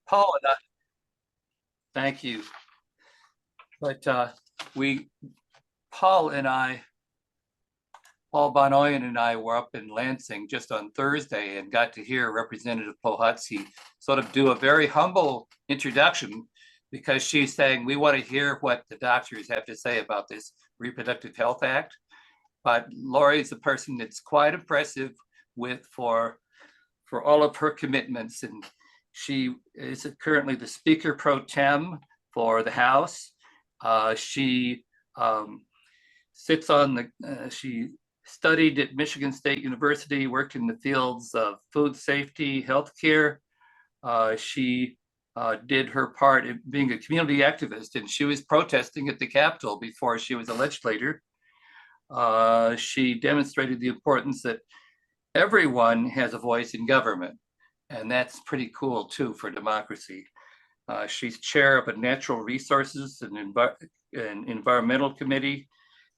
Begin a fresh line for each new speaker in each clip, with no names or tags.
Paul and I, thank you. But we, Paul and I, Paul Bonoyan and I were up in Lansing just on Thursday and got to hear Representative Pohatsi sort of do a very humble introduction because she's saying, we want to hear what the doctors have to say about this Reproductive Health Act. But Lori's a person that's quite impressive for all of her commitments. And she is currently the Speaker Pro Tem for the House. She sits on she studied at Michigan State University, worked in the fields of food safety, healthcare. She did her part in being a community activist, and she was protesting at the Capitol before she was a legislator. She demonstrated the importance that everyone has a voice in government, and that's pretty cool too for democracy. She's chair of a natural resources and environmental committee,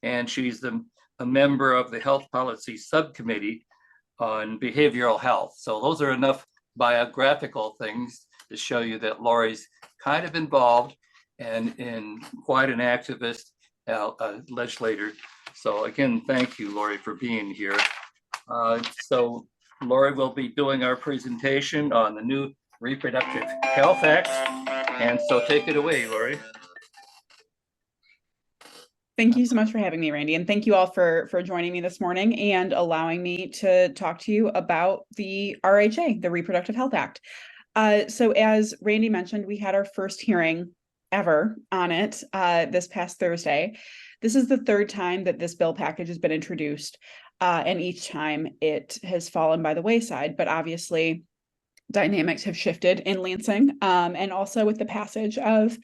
and she's a member of the health policy subcommittee on behavioral health. So those are enough biographical things to show you that Lori's kind of involved and quite an activist, legislator. So again, thank you, Lori, for being here. So Lori will be doing our presentation on the new Reproductive Health Act. And so take it away, Lori.
Thank you so much for having me, Randy. And thank you all for joining me this morning and allowing me to talk to you about the RHA, the Reproductive Health Act. So as Randy mentioned, we had our first hearing ever on it this past Thursday. This is the third time that this bill package has been introduced, and each time it has fallen by the wayside. But obviously, dynamics have shifted in Lansing, and also with the passage of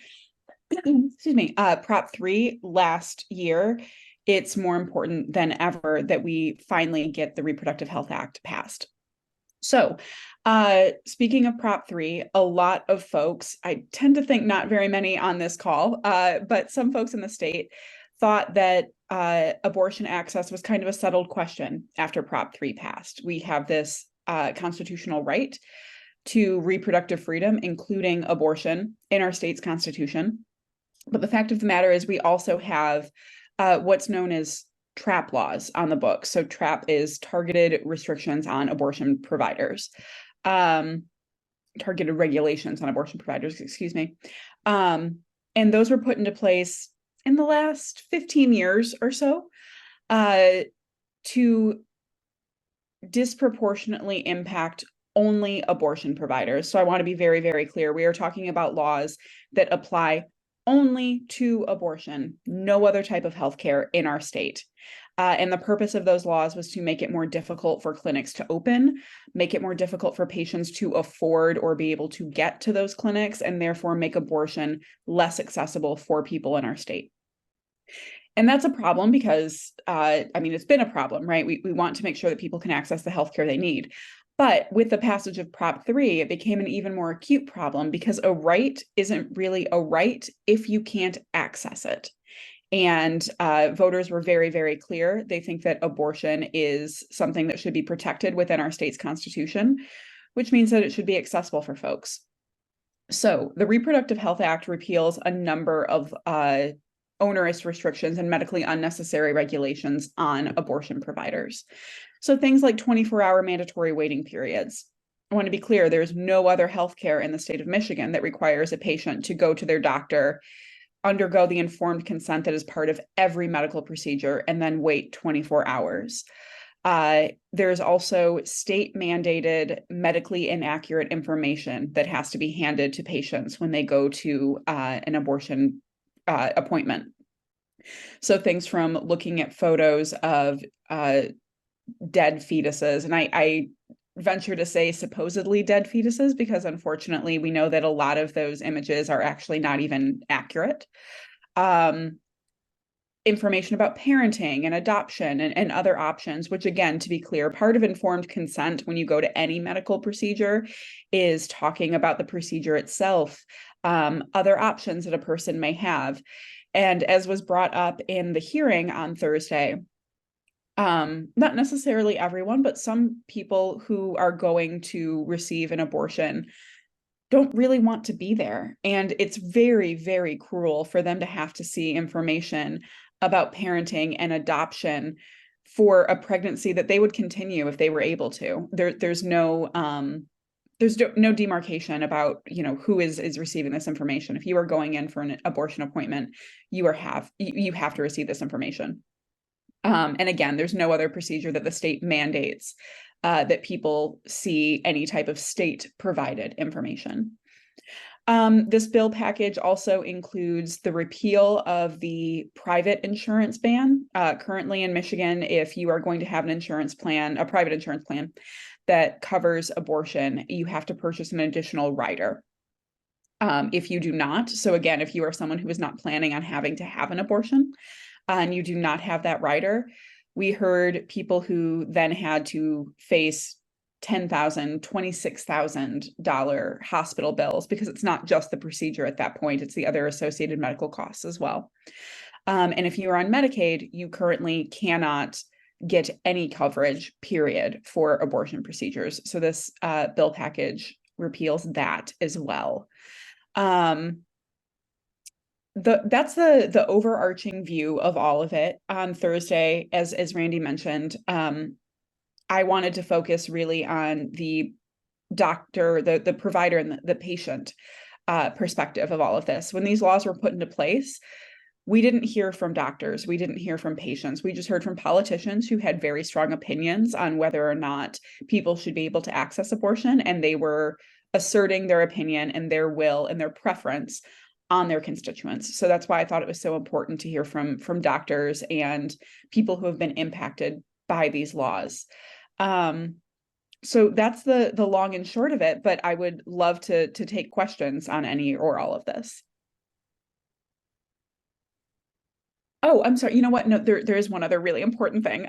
excuse me, Prop 3 last year, it's more important than ever that we finally get the Reproductive Health Act passed. So speaking of Prop 3, a lot of folks, I tend to think not very many on this call, but some folks in the state thought that abortion access was kind of a settled question after Prop 3 passed. We have this constitutional right to reproductive freedom, including abortion, in our state's constitution. But the fact of the matter is we also have what's known as TRAP laws on the books. So TRAP is targeted restrictions on abortion providers, targeted regulations on abortion providers, excuse me. And those were put into place in the last 15 years or so to disproportionately impact only abortion providers. So I want to be very, very clear. We are talking about laws that apply only to abortion, no other type of healthcare in our state. And the purpose of those laws was to make it more difficult for clinics to open, make it more difficult for patients to afford or be able to get to those clinics, and therefore make abortion less accessible for people in our state. And that's a problem because, it's been a problem, right? We want to make sure that people can access the healthcare they need. But with the passage of Prop 3, it became an even more acute problem because a right isn't really a right if you can't access it. And voters were very, very clear. They think that abortion is something that should be protected within our state's constitution, which means that it should be accessible for folks. So the Reproductive Health Act repeals a number of onerous restrictions and medically unnecessary regulations on abortion providers. So things like 24-hour mandatory waiting periods. I want to be clear, there's no other healthcare in the state of Michigan that requires a patient to go to their doctor, undergo the informed consent that is part of every medical procedure, and then wait 24 hours. There's also state-mandated medically inaccurate information that has to be handed to patients when they go to an abortion appointment. So things from looking at photos of dead fetuses, and I venture to say supposedly dead fetuses because unfortunately we know that a lot of those images are actually not even accurate. Information about parenting and adoption and other options, which again, to be clear, part of informed consent when you go to any medical procedure is talking about the procedure itself, other options that a person may have. And as was brought up in the hearing on Thursday, not necessarily everyone, but some people who are going to receive an abortion don't really want to be there. And it's very, very cruel for them to have to see information about parenting and adoption for a pregnancy that they would continue if they were able to. There's no demarcation about, who is receiving this information. If you are going in for an abortion appointment, you have to receive this information. And again, there's no other procedure that the state mandates that people see any type of state provided information. This bill package also includes the repeal of the private insurance ban. Currently in Michigan, if you are going to have a private insurance plan that covers abortion, you have to purchase an additional rider. If you do not, so again, if you are someone who is not planning on having to have an abortion, and you do not have that rider, we heard people who then had to face $10,000, $26,000 hospital bills, because it's not just the procedure at that point, it's the other associated medical costs as well. And if you are on Medicaid, you currently cannot get any coverage, period, for abortion procedures. So this bill package repeals that as well. That's the overarching view of all of it. On Thursday, as Randy mentioned, I wanted to focus really on the doctor, the provider, and the patient perspective of all of this. When these laws were put into place, we didn't hear from doctors, we didn't hear from patients, we just heard from politicians who had very strong opinions on whether or not people should be able to access abortion, and they were asserting their opinion and their will and their preference on their constituents. So that's why I thought it was so important to hear from doctors and people who have been impacted by these laws. So that's the long and short of it, but I would love to take questions on any or all of this. Oh, I'm sorry. You know what? No, there is one other really important thing.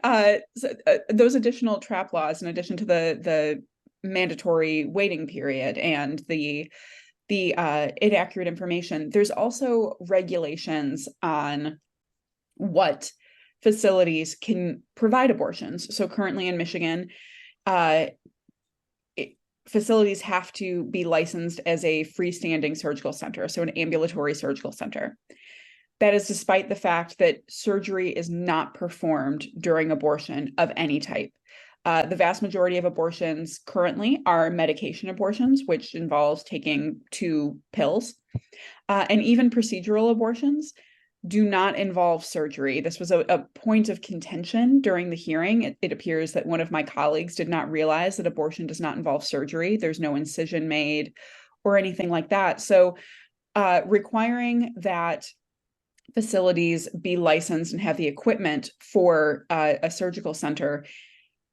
Those additional trap laws, in addition to the mandatory waiting period and the inaccurate information, there's also regulations on what facilities can provide abortions. So currently in Michigan, facilities have to be licensed as a freestanding surgical center, so an ambulatory surgical center. That is despite the fact that surgery is not performed during abortion of any type. The vast majority of abortions currently are medication abortions, which involves taking 2 pills. And even procedural abortions do not involve surgery. This was a point of contention during the hearing. It appears that one of my colleagues did not realize that abortion does not involve surgery. There's no incision made or anything like that. So requiring that facilities be licensed and have the equipment for a surgical center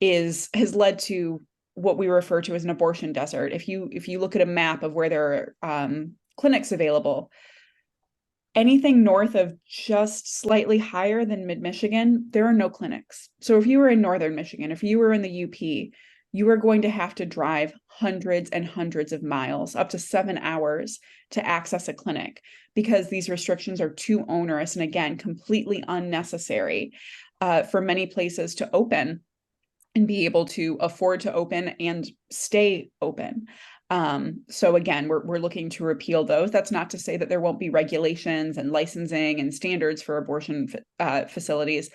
has led to what we refer to as an abortion desert. If you look at a map of where there are clinics available, anything north of just slightly higher than mid-Michigan, there are no clinics. So if you were in northern Michigan, if you were in the UP, you are going to have to drive hundreds and hundreds of miles, up to 7 hours, to access a clinic, because these restrictions are too onerous and, again, completely unnecessary for many places to open and be able to afford to open and stay open. So again, we're looking to repeal those. That's not to say that there won't be regulations and licensing and standards for abortion facilities.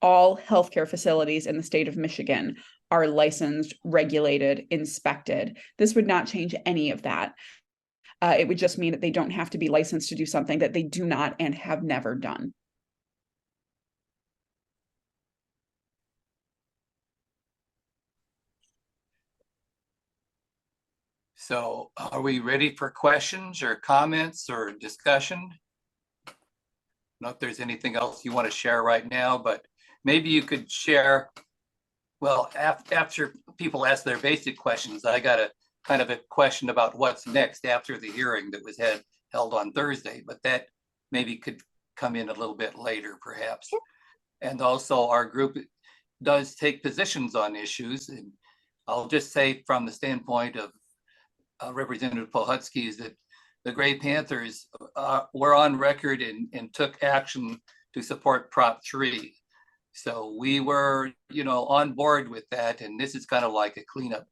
All healthcare facilities in the state of Michigan are licensed, regulated, inspected. This would not change any of that. It would just mean that they don't have to be licensed to do something that they do not and have never done.
So are we ready for questions or comments or discussion? Not if there's anything else you want to share right now, but maybe you could share, well, after people ask their basic questions, I got a kind of a question about what's next after the hearing that was held on Thursday, but that maybe could come in a little bit later, perhaps. And also our group does take positions on issues. And I'll just say from the standpoint of Representative Pohutsky is that the Gray Panthers were on record and took action to support Prop 3. So we were, on board with that. And this is kind of like a cleanup,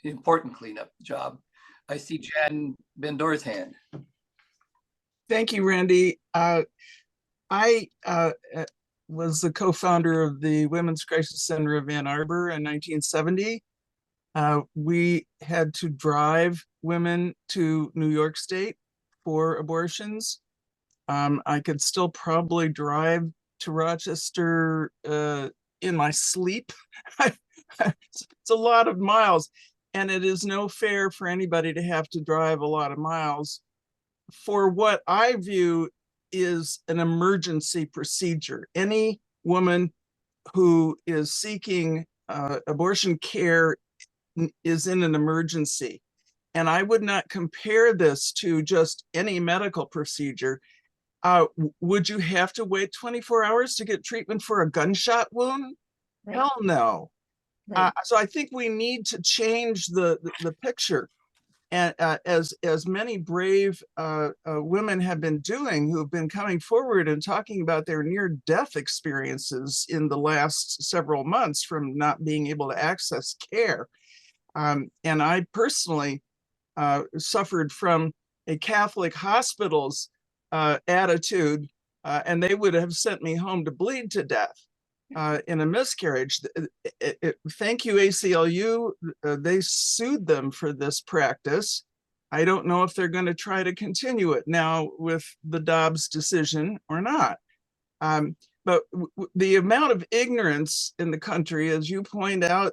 important cleanup job. I see Jan Bendor's hand.
Thank you, Randy. I was the co-founder of the Women's Crisis Center of Ann Arbor in 1970. We had to drive women to New York State for abortions. I could still probably drive to Rochester in my sleep. It's a lot of miles, and it is no fair for anybody to have to drive a lot of miles for what I view is an emergency procedure. Any woman who is seeking abortion care is in an emergency. And I would not compare this to just any medical procedure. Would you have to wait 24 hours to get treatment for a gunshot wound? Right. Hell no. Right. So I think we need to change the picture. And as many brave women have been doing, who have been coming forward and talking about their near-death experiences in the last several months from not being able to access care. And I personally suffered from a Catholic hospital's attitude, and they would have sent me home to bleed to death in a miscarriage. Thank you, ACLU. They sued them for this practice. I don't know if they're going to try to continue it now with the Dobbs decision or not. But the amount of ignorance in the country, as you point out,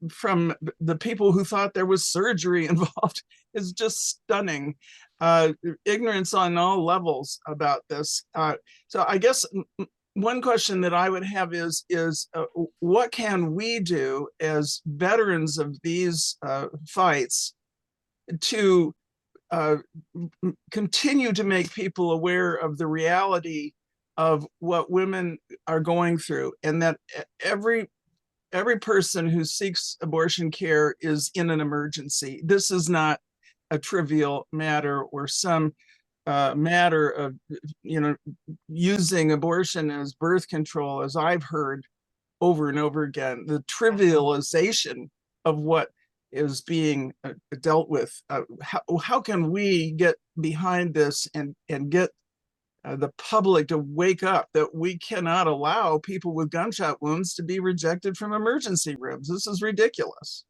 from the people who thought there was surgery involved, is just stunning. Ignorance on all levels about this. So I guess one question that I would have is what can we do as veterans of these fights to continue to make people aware of the reality of what women are going through, and that every person who seeks abortion care is in an emergency. This is not a trivial matter or some matter of, using abortion as birth control, as I've heard over and over again. The trivialization of what is being dealt with. How can we get behind this and get the public to wake up that we cannot allow people with gunshot wounds to be rejected from emergency rooms? This is ridiculous.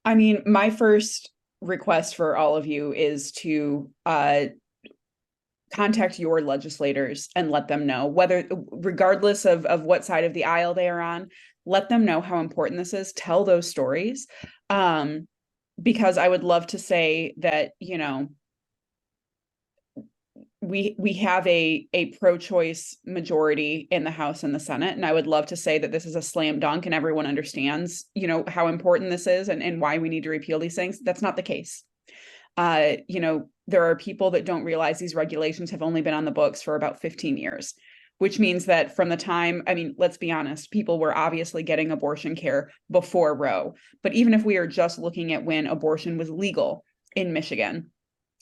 I mean, my first request for all of you is to contact your legislators and let them know, regardless of what side of the aisle they are on, let them know how important this is. Tell those stories. Because I would love to say that, we have a pro-choice majority in the House and the Senate, and I would love to say that this is a slam dunk and everyone understands, how important this is and why we need to repeal these things. That's not the case. There are people that don't realize these regulations have only been on the books for about 15 years, which means that from the time, let's be honest, people were obviously getting abortion care before Roe. But even if we are just looking at when abortion was legal in Michigan,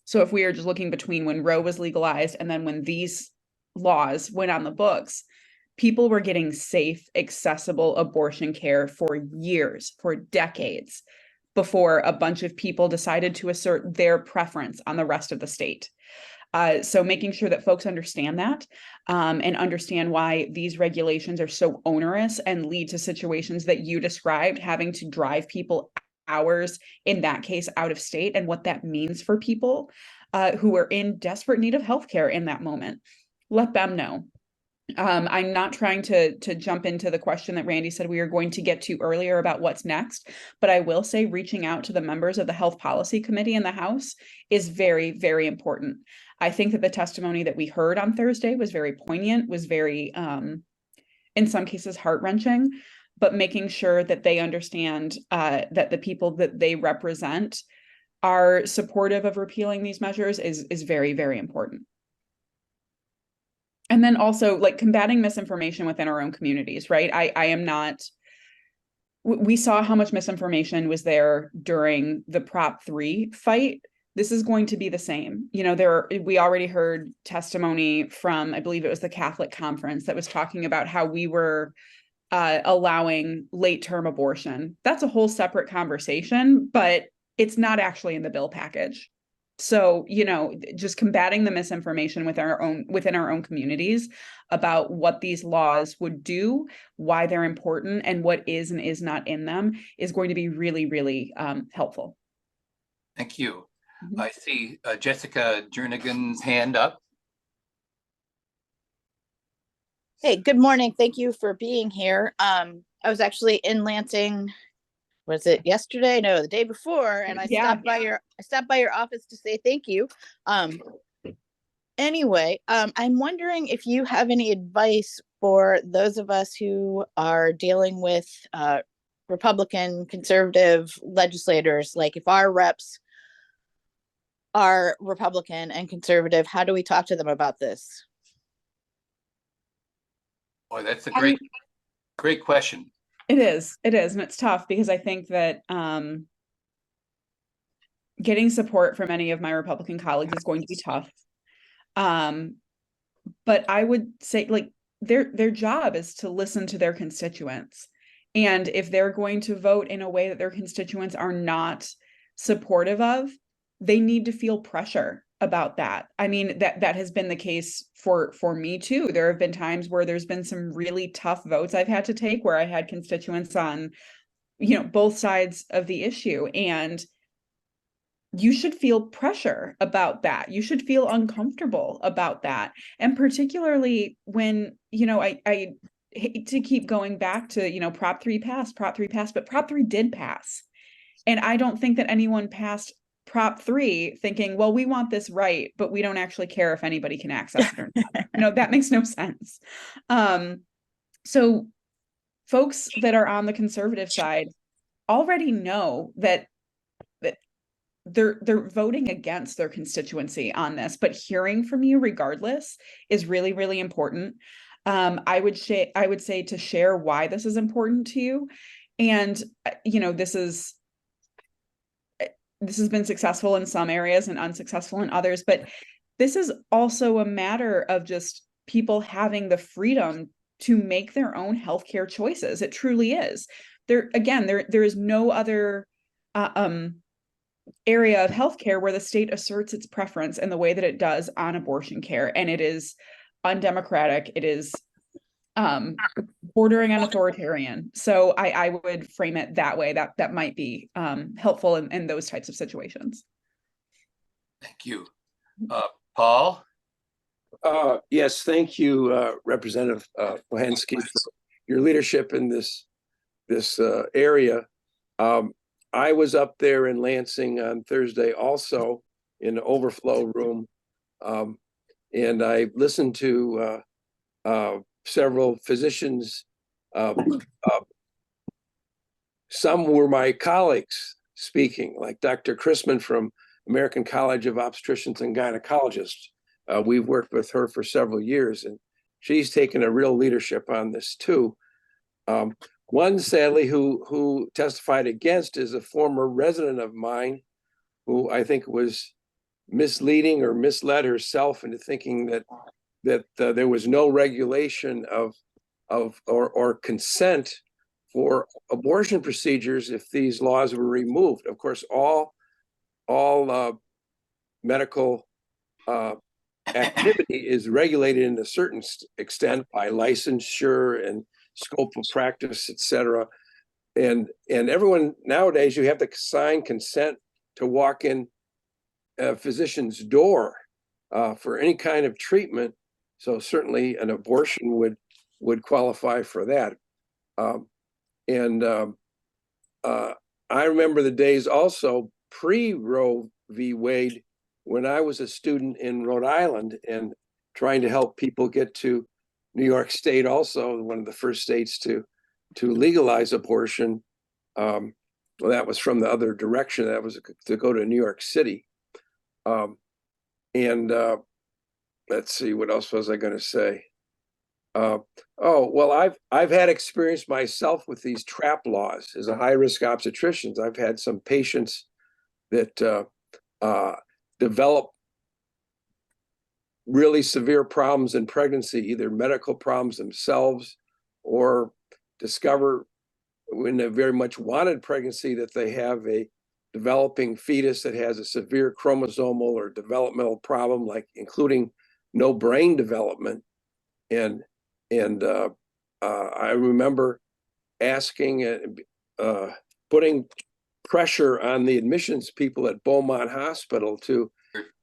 so if we are just looking between when Roe was legalized and then when these laws went on the books, people were getting safe, accessible abortion care for years, for decades, before a bunch of people decided to assert their preference on the rest of the state. So making sure that folks understand that and understand why these regulations are so onerous and lead to situations that you described, having to drive people hours, in that case, out of state, and what that means for people who are in desperate need of healthcare in that moment. Let them know. I'm not trying to jump into the question that Randy said we are going to get to earlier about what's next, but I will say reaching out to the members of the Health Policy Committee in the House is very, very important. I think that the testimony that we heard on Thursday was very poignant, was very, in some cases, heart-wrenching, but making sure that they understand that the people that they represent are supportive of repealing these measures is very, very important. And then also combating misinformation within our own communities, right? I am not, we saw how much misinformation was there during the Prop 3 fight. This is going to be the same. We already heard testimony from, I believe it was the Catholic Conference, that was talking about how we were allowing late-term abortion. That's a whole separate conversation, but it's not actually in the bill package. So, just combating the misinformation within our own communities about what these laws would do, why they're important, and what is and is not in them is going to be really, really helpful.
Thank you.
Mhm.
I see Jessica Jernigan's hand up.
Hey, good morning. Thank you for being here. I was actually in Lansing, was it yesterday? No, the day before, and I stopped by your office to say thank you. Anyway, I'm wondering if you have any advice for those of us who are dealing with Republican conservative legislators, like if our reps are Republican and conservative, how do we talk to them about this?
Boy, that's a great question.
It is, and it's tough because I think that getting support from any of my Republican colleagues is going to be tough. But I would say, like, their job is to listen to their constituents. And if they're going to vote in a way that their constituents are not supportive of, they need to feel pressure about that. I mean, that has been the case for me too. There have been times where there's been some really tough votes I've had to take where I had constituents on, both sides of the issue. And you should feel pressure about that. You should feel uncomfortable about that. And particularly when, I hate to keep going back to, Prop 3 passed, but Prop 3 did pass. And I don't think that anyone passed Prop 3 thinking, well, we want this right, but we don't actually care if anybody can access it or not. That makes no sense. So folks that are on the conservative side already know that they're voting against their constituency on this, but hearing from you regardless is really, really important. I would say to share why this is important to you. And, this has been successful in some areas and unsuccessful in others, but this is also a matter of just people having the freedom to make their own healthcare choices. It truly is. There is no other area of healthcare where the state asserts its preference in the way that it does on abortion care. And it is undemocratic. It is bordering on authoritarian. So I would frame it that way. That might be helpful in those types of situations.
Thank you. Paul?
Yes, thank you, Representative Pohanski, for your leadership in this area. I was up there in Lansing on Thursday also in the overflow room, and I listened to several physicians. Some were my colleagues speaking, like Dr. Chrisman from American College of Obstetricians and Gynecologists. We've worked with her for several years, and she's taken a real leadership on this too. One, sadly, who testified against is a former resident of mine who I think was misleading or misled herself into thinking that there was no regulation or consent for abortion procedures if these laws were removed. Of course, all medical activity is regulated in a certain extent by licensure and scope of practice, et cetera. And everyone nowadays, you have to sign consent to walk in a physician's door for any kind of treatment. So certainly an abortion would qualify for that. I remember the days also pre-Roe v. Wade when I was a student in Rhode Island and trying to help people get to New York State, also one of the first states to legalize abortion. Well, that was from the other direction. That was to go to New York City. Let's see, what else was I going to say? Well, I've had experience myself with these trap laws as a high-risk obstetrician. I've had some patients that develop really severe problems in pregnancy, either medical problems themselves or discover when they very much wanted pregnancy that they have a developing fetus that has a severe chromosomal or developmental problem, like including no brain development. And I remember asking, putting pressure on the admissions people at Beaumont Hospital to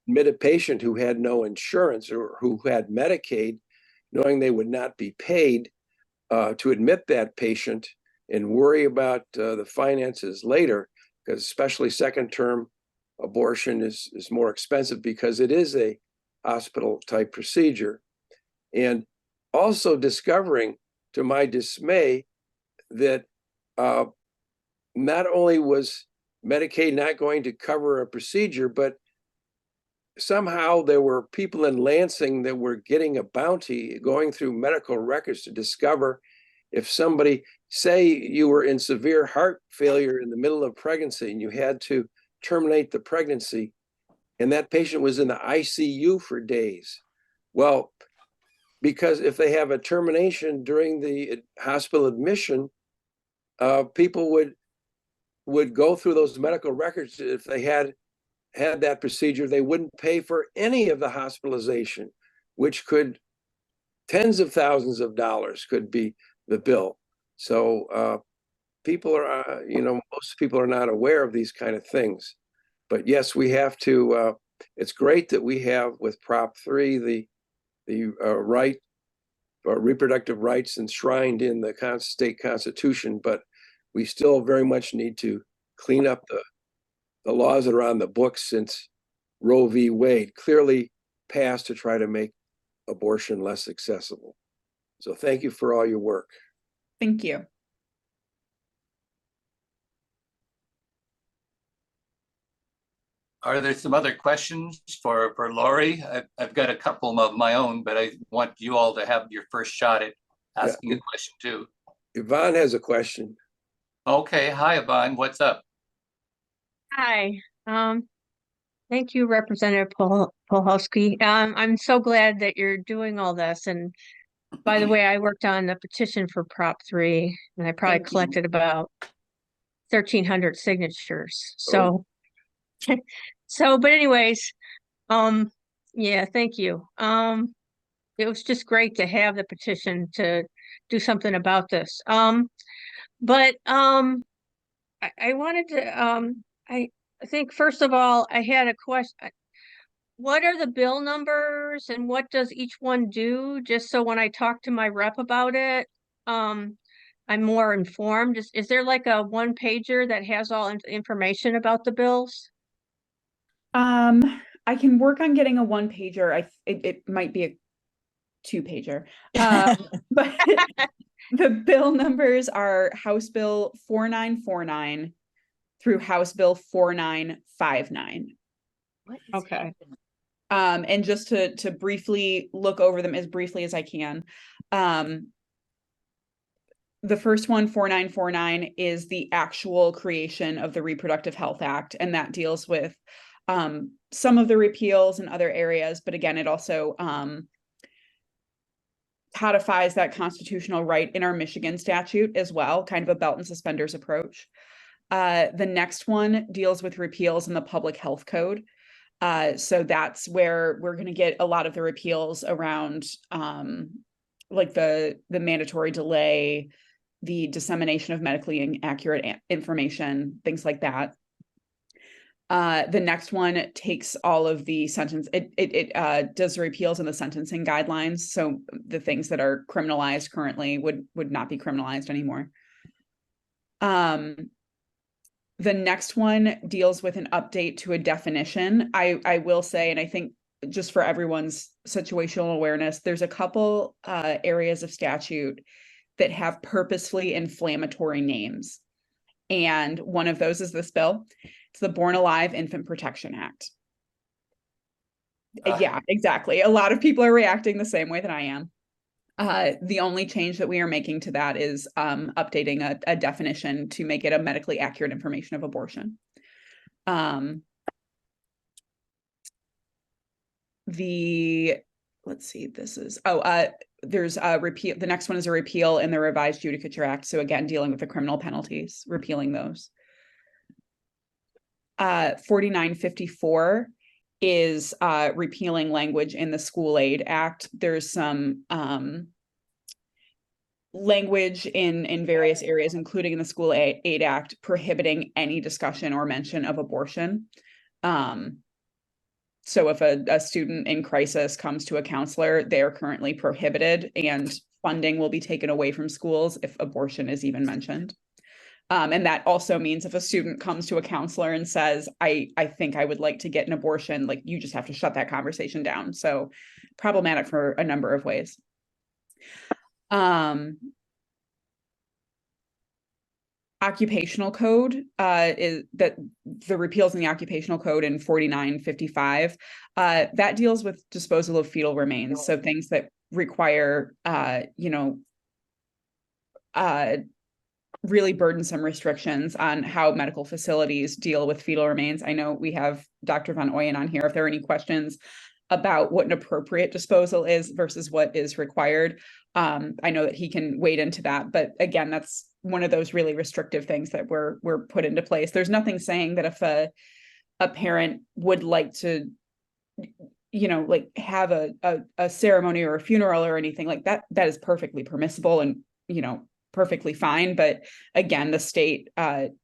admit a patient who had no insurance or who had Medicaid, knowing they would not be paid, to admit that patient and worry about the finances later, because especially second term abortion is more expensive because it is a hospital type procedure. And also discovering, to my dismay, that not only was Medicaid not going to cover a procedure, but somehow there were people in Lansing that were getting a bounty going through medical records to discover if somebody, say you were in severe heart failure in the middle of pregnancy and you had to terminate the pregnancy, and that patient was in the ICU for days. Well, because if they have a termination during the hospital admission, people would go through those medical records. If they had that procedure, they wouldn't pay for any of the hospitalization, which could tens of thousands of dollars could be the bill. So people are, most people are not aware of these kind of things. But yes, we have to. It's great that we have with Prop 3 the right reproductive rights enshrined in the state constitution, but we still very much need to clean up the laws that are on the books since Roe v. Wade clearly passed to try to make abortion less accessible. So thank you for all your work.
Thank you.
Are there some other questions for Lori? I've got a couple of my own, but I want you all to have your first shot at asking a question too.
Yvonne has a question.
Okay, hi Yvonne, what's up?
Hi, thank you, Representative Polhowski. I'm so glad that you're doing all this. And by the way, I worked on the petition for Prop 3, and I probably
Thank you.
collected about 1,300 signatures. So, but anyways, yeah, thank you. It was just great to have the petition to do something about this. But I wanted to, I think first of all, I had a question. What are the bill numbers and what does each one do? Just so when I talk to my rep about it, I'm more informed. Is there like a one pager that has all information about the bills?
I can work on getting a one pager. It might be a two pager. But the bill numbers are House Bill 4949 through House Bill 4959.
Okay.
And just to briefly look over them as briefly as I can. The first one, 4949, is the actual creation of the Reproductive Health Act, and that deals with some of the repeals in other areas, but again, it also codifies that constitutional right in our Michigan statute as well, kind of a belt and suspenders approach. The next one deals with repeals in the Public Health Code. So that's where we're going to get a lot of the repeals around like the mandatory delay, the dissemination of medically inaccurate information, things like that. The next one takes all of the sentence, it does repeals in the sentencing guidelines. So the things that are criminalized currently would not be criminalized anymore. The next one deals with an update to a definition. I will say, and I think just for everyone's situational awareness, there's a couple areas of statute that have purposefully inflammatory names. And one of those is this bill. It's the Born Alive Infant Protection Act. Yeah, exactly. A lot of people are reacting the same way that I am. The only change that we are making to that is updating a definition to make it a medically accurate information of abortion. Let's see, this is, there's a repeal. The next one is a repeal in the Revised Judicature Act. So again, dealing with the criminal penalties, repealing those. 4954 is repealing language in the School Aid Act. There's some language in various areas, including in the School Aid Act, prohibiting any discussion or mention of abortion. So if a student in crisis comes to a counselor, they are currently prohibited, and funding will be taken away from schools if abortion is even mentioned. And that also means if a student comes to a counselor and says, I think I would like to get an abortion, like, you just have to shut that conversation down. So problematic for a number of ways. Occupational code is that the repeals in the occupational code in 4955 that deals with disposal of fetal remains. So things that require really burdensome restrictions on how medical facilities deal with fetal remains. I know we have Dr. Van Ooyen on here. If there are any questions about what an appropriate disposal is versus what is required, I know that he can wade into that. But again, that's one of those really restrictive things that were put into place. There's nothing saying that if a parent would like to, like, have a ceremony or a funeral or anything like that, that is perfectly permissible and, perfectly fine. But again, the state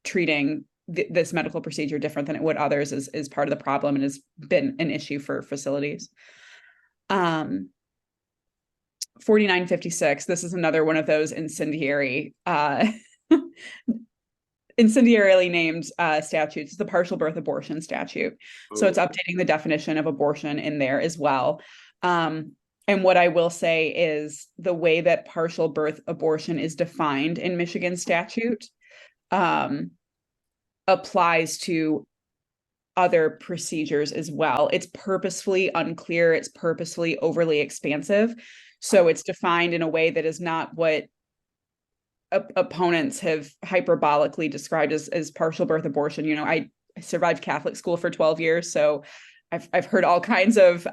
treating this medical procedure different than it would others is part of the problem and has been an issue for facilities. 4956, this is another one of those incendiarily named statutes. It's the partial birth abortion statute. So it's updating the definition of abortion in there as well. And what I will say is the way that partial birth abortion is defined in Michigan statute applies to other procedures as well. It's purposefully unclear. It's purposefully overly expansive. So it's defined in a way that is not what opponents have hyperbolically described as partial birth abortion. I survived Catholic school for 12 years, so I've heard all kinds of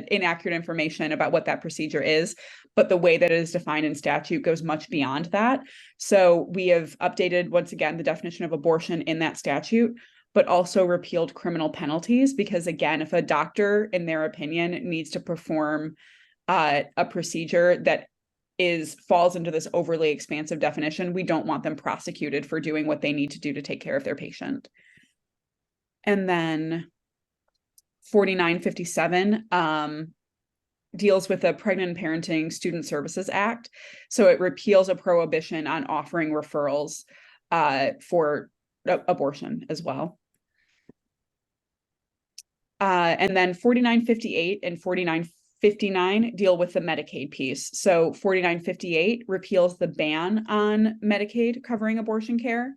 inaccurate information about what that procedure is, but the way that it is defined in statute goes much beyond that. So we have updated, once again, the definition of abortion in that statute, but also repealed criminal penalties, because again, if a doctor, in their opinion, needs to perform a procedure that falls into this overly expansive definition, we don't want them prosecuted for doing what they need to do to take care of their patient. And then 4957 deals with the Pregnant and Parenting Student Services Act. So it repeals a prohibition on offering referrals for abortion as well. And then 4958 and 4959 deal with the Medicaid piece. So 4958 repeals the ban on Medicaid covering abortion care,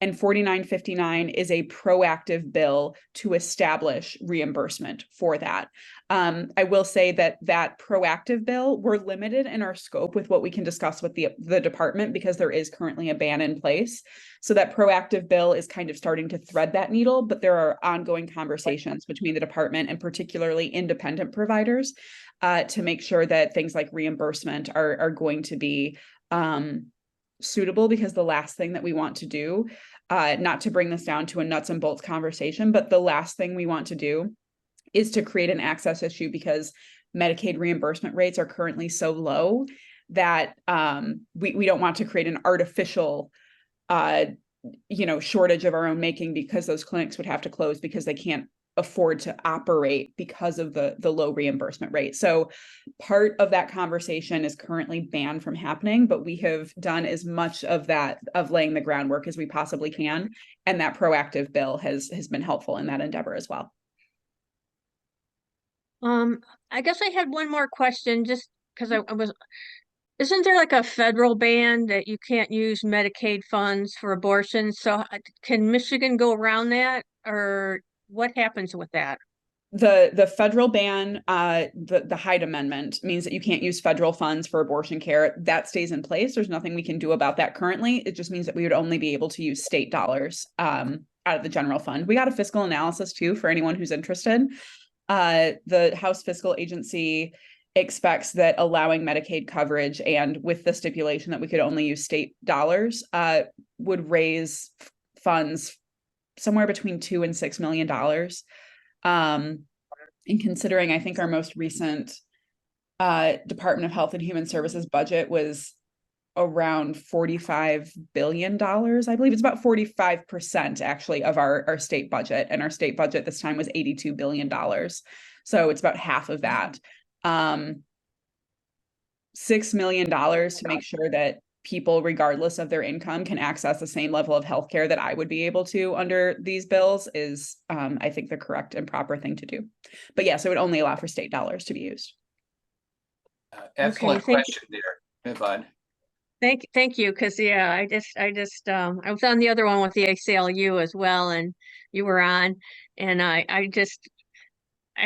and 4959 is a proactive bill to establish reimbursement for that. I will say that proactive bill, we're limited in our scope with what we can discuss with the department, because there is currently a ban in place. So that proactive bill is kind of starting to thread that needle, but there are ongoing conversations between the department and particularly independent providers to make sure that things like reimbursement are going to be suitable, because the last thing that we want to do, not to bring this down to a nuts and bolts conversation, but the last thing we want to do is to create an access issue, because Medicaid reimbursement rates are currently so low that we don't want to create an artificial shortage of our own making, because those clinics would have to close because they can't afford to operate because of the low reimbursement rate. So part of that conversation is currently banned from happening, but we have done as much of laying the groundwork as we possibly can. And that proactive bill has been helpful in that endeavor as well.
I guess I had one more question, just because isn't there like a federal ban that you can't use Medicaid funds for abortion? So can Michigan go around that, or what happens with that?
The federal ban, the Hyde Amendment, means that you can't use federal funds for abortion care. That stays in place. There's nothing we can do about that currently. It just means that we would only be able to use state dollars out of the general fund. We got a fiscal analysis too for anyone who's interested. The House Fiscal Agency expects that allowing Medicaid coverage, and with the stipulation that we could only use state dollars, would raise funds somewhere between $2 and $6 million. And considering, I think our most recent Department of Health and Human Services budget was around $45 billion. I believe it's about 45% actually of our state budget. And our state budget this time was $82 billion. So it's about half of that. $6 million to make sure that people, regardless of their income, can access the same level of healthcare that I would be able to under these bills is, I think, the correct and proper thing to do. But yes, it would only allow for state dollars to be used.
Excellent
Okay, thank
question there, Yvonne.
Thank you, because yeah, I was on the other one with the ACLU as well, and you were on, and I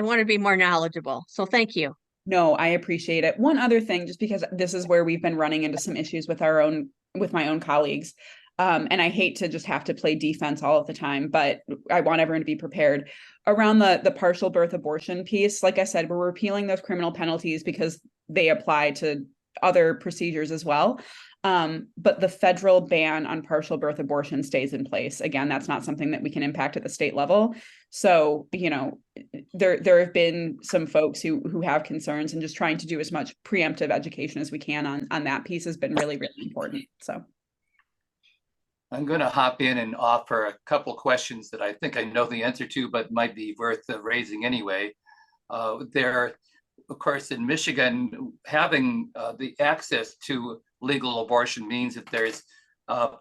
want to be more knowledgeable. So thank you.
No, I appreciate it. One other thing, just because this is where we've been running into some issues with my own colleagues. And I hate to just have to play defense all of the time, but I want everyone to be prepared around the partial birth abortion piece. Like I said, we're repealing those criminal penalties because they apply to other procedures as well. But the federal ban on partial birth abortion stays in place. Again, that's not something that we can impact at the state level. So, there have been some folks who have concerns, and just trying to do as much preemptive education as we can on that piece has been really, really important. So
I'm going to hop in and offer a couple questions that I think I know the answer to, but might be worth raising anyway. There, of course, in Michigan, having the access to legal abortion means that there's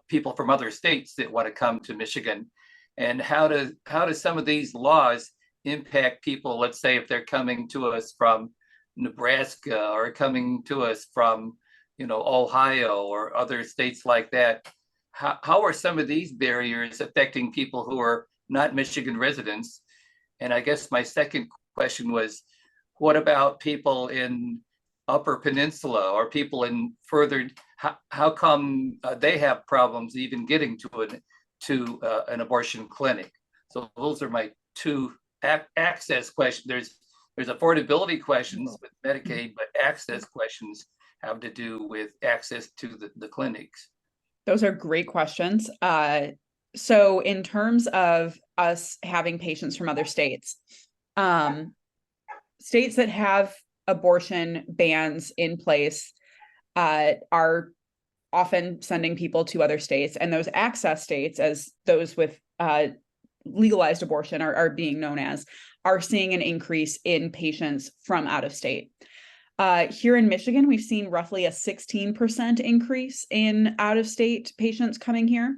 people from other states that want to come to Michigan. And how do some of these laws impact people? Let's say if they're coming to us from Nebraska or coming to us from, Ohio or other states like that. How are some of these barriers affecting people who are not Michigan residents? And I guess my second question was, what about people in Upper Peninsula or people in further, how come they have problems even getting to an abortion clinic? So those are my two access questions. There's affordability questions with Medicaid, but access questions have to do with access to the clinics.
those are great questions. So in terms of us having patients from other states, states that have abortion bans in place are often sending people to other states, and those access states, as those with legalized abortion are being known as, are seeing an increase in patients from out of state. Here in Michigan, we've seen roughly a 16% increase in out-of-state patients coming here,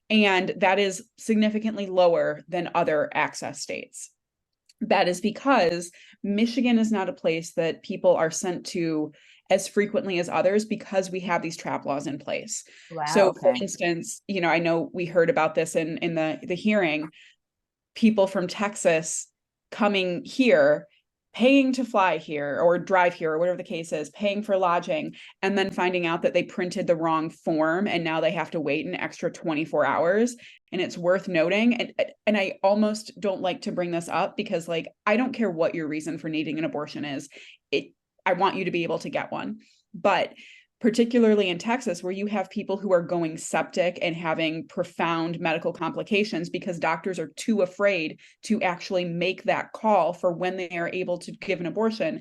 and that is significantly lower than other access states. That is because Michigan is not a place that people are sent to as frequently as others because we have these trap laws in place.
Wow,
So for instance, I know we heard about this in the hearing, people from Texas coming here, paying to fly here or drive here or whatever the case is, paying for lodging, and then finding out that they printed the wrong form and now they have to wait an extra 24 hours. And it's worth noting, and I almost don't like to bring this up because, like, I don't care what your reason for needing an abortion is. I want you to be able to get one. But particularly in Texas, where you have people who are going septic and having profound medical complications because doctors are too afraid to actually make that call for when they are able to give an abortion,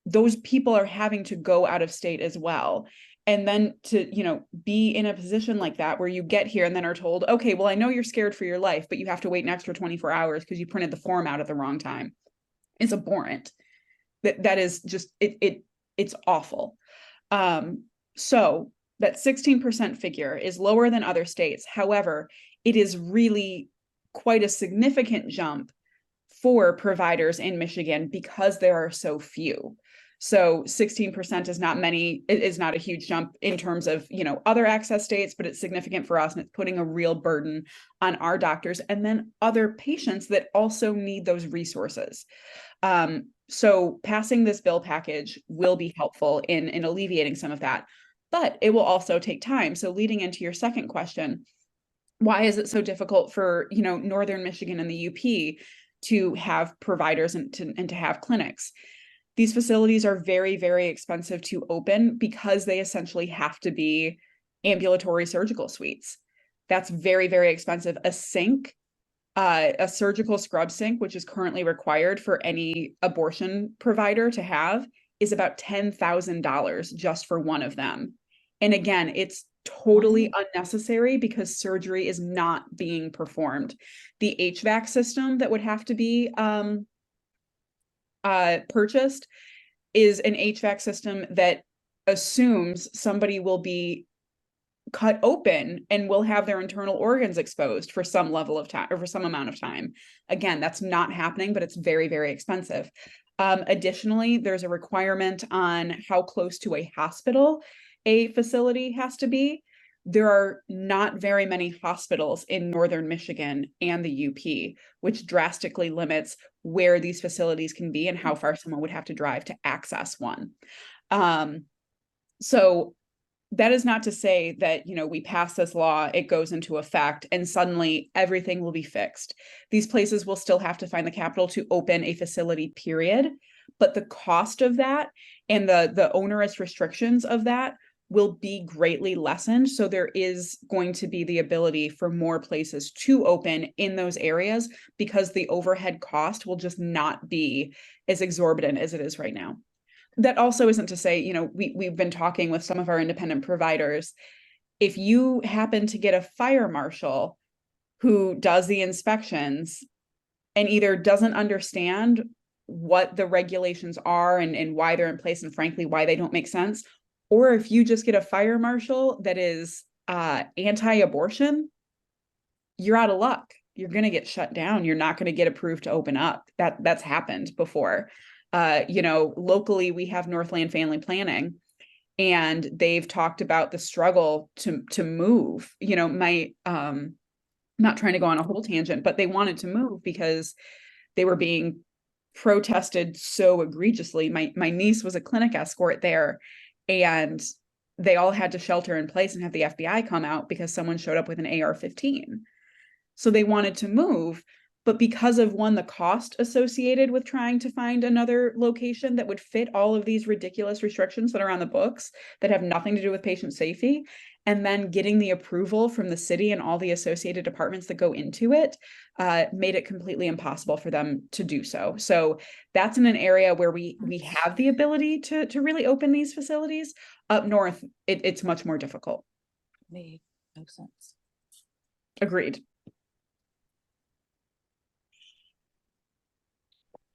those people are having to go out of state as well. And then to, be in a position like that where you get here and then are told, okay, well, I know you're scared for your life, but you have to wait an extra 24 hours because you printed the form out at the wrong time. It's abhorrent. That is just, it's awful. So that 16% figure is lower than other states. However, it is really quite a significant jump for providers in Michigan because there are so few. So 16% is not many, it is not a huge jump in terms of, other access states, but it's significant for us, and it's putting a real burden on our doctors and then other patients that also need those resources. So passing this bill package will be helpful in alleviating some of that, but it will also take time. So leading into your second question, why is it so difficult for, Northern Michigan and the UP to have providers and to have clinics? These facilities are very, very expensive to open because they essentially have to be ambulatory surgical suites. That's very, very expensive. A sink A surgical scrub sink, which is currently required for any abortion provider to have, is about $10,000 just for one of them. And again, it's totally unnecessary because surgery is not being performed. The HVAC system that would have to be purchased is an HVAC system that assumes somebody will be cut open and will have their internal organs exposed for some level of time or for some amount of time. Again, that's not happening, but it's very, very expensive. Additionally, there's a requirement on how close to a hospital a facility has to be. There are not very many hospitals in northern Michigan and the UP, which drastically limits where these facilities can be and how far someone would have to drive to access one. So that is not to say that, you know, we pass this law, it goes into effect, and suddenly everything will be fixed. These places will still have to find the capital to open a facility, period. But the cost of that and the onerous restrictions of that will be greatly lessened. So there is going to be the ability for more places to open in those areas because the overhead cost will just not be as exorbitant as it is right now. That also isn't to say, you know, we've been talking with some of our independent providers. If you happen to get a fire marshal who does the inspections and either doesn't understand what the regulations are and why they're in place and frankly, why they don't make sense, or if you just get a fire marshal that is anti-abortion, you're out of luck. You're going to get shut down. You're not going to get approved to open up. That's happened before. You know, locally, we have Northland Family Planning, and they've talked about the struggle to move. You know, not trying to go on a whole tangent, but they wanted to move because they were being protested so egregiously. My niece was a clinic escort there, and they all had to shelter in place and have the FBI come out because someone showed up with an AR-15. So they wanted to move. But because of the cost associated with trying to find another location that would fit all of these ridiculous restrictions that are on the books that have nothing to do with patient safety, and then getting the approval from the city and all the associated departments that go into it, made it completely impossible for them to do so. So that's in an area where we have the ability to really open these facilities. Up north, it's much more difficult.
Makes sense.
Agreed.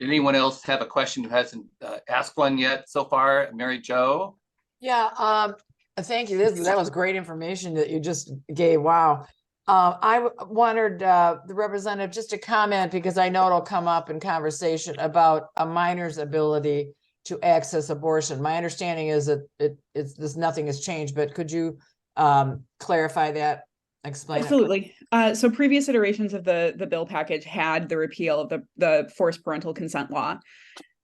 Did anyone else have a question who hasn't asked one yet so far? Mary Jo?
Yeah, thank you. That was great information that you just gave. Wow. I wanted the representative just to comment, because I know it'll come up in conversation about a minor's ability to access abortion. My understanding is that nothing has changed, but could you clarify that? Explain
Absolutely. So previous iterations of the bill package had the repeal of the forced parental consent law.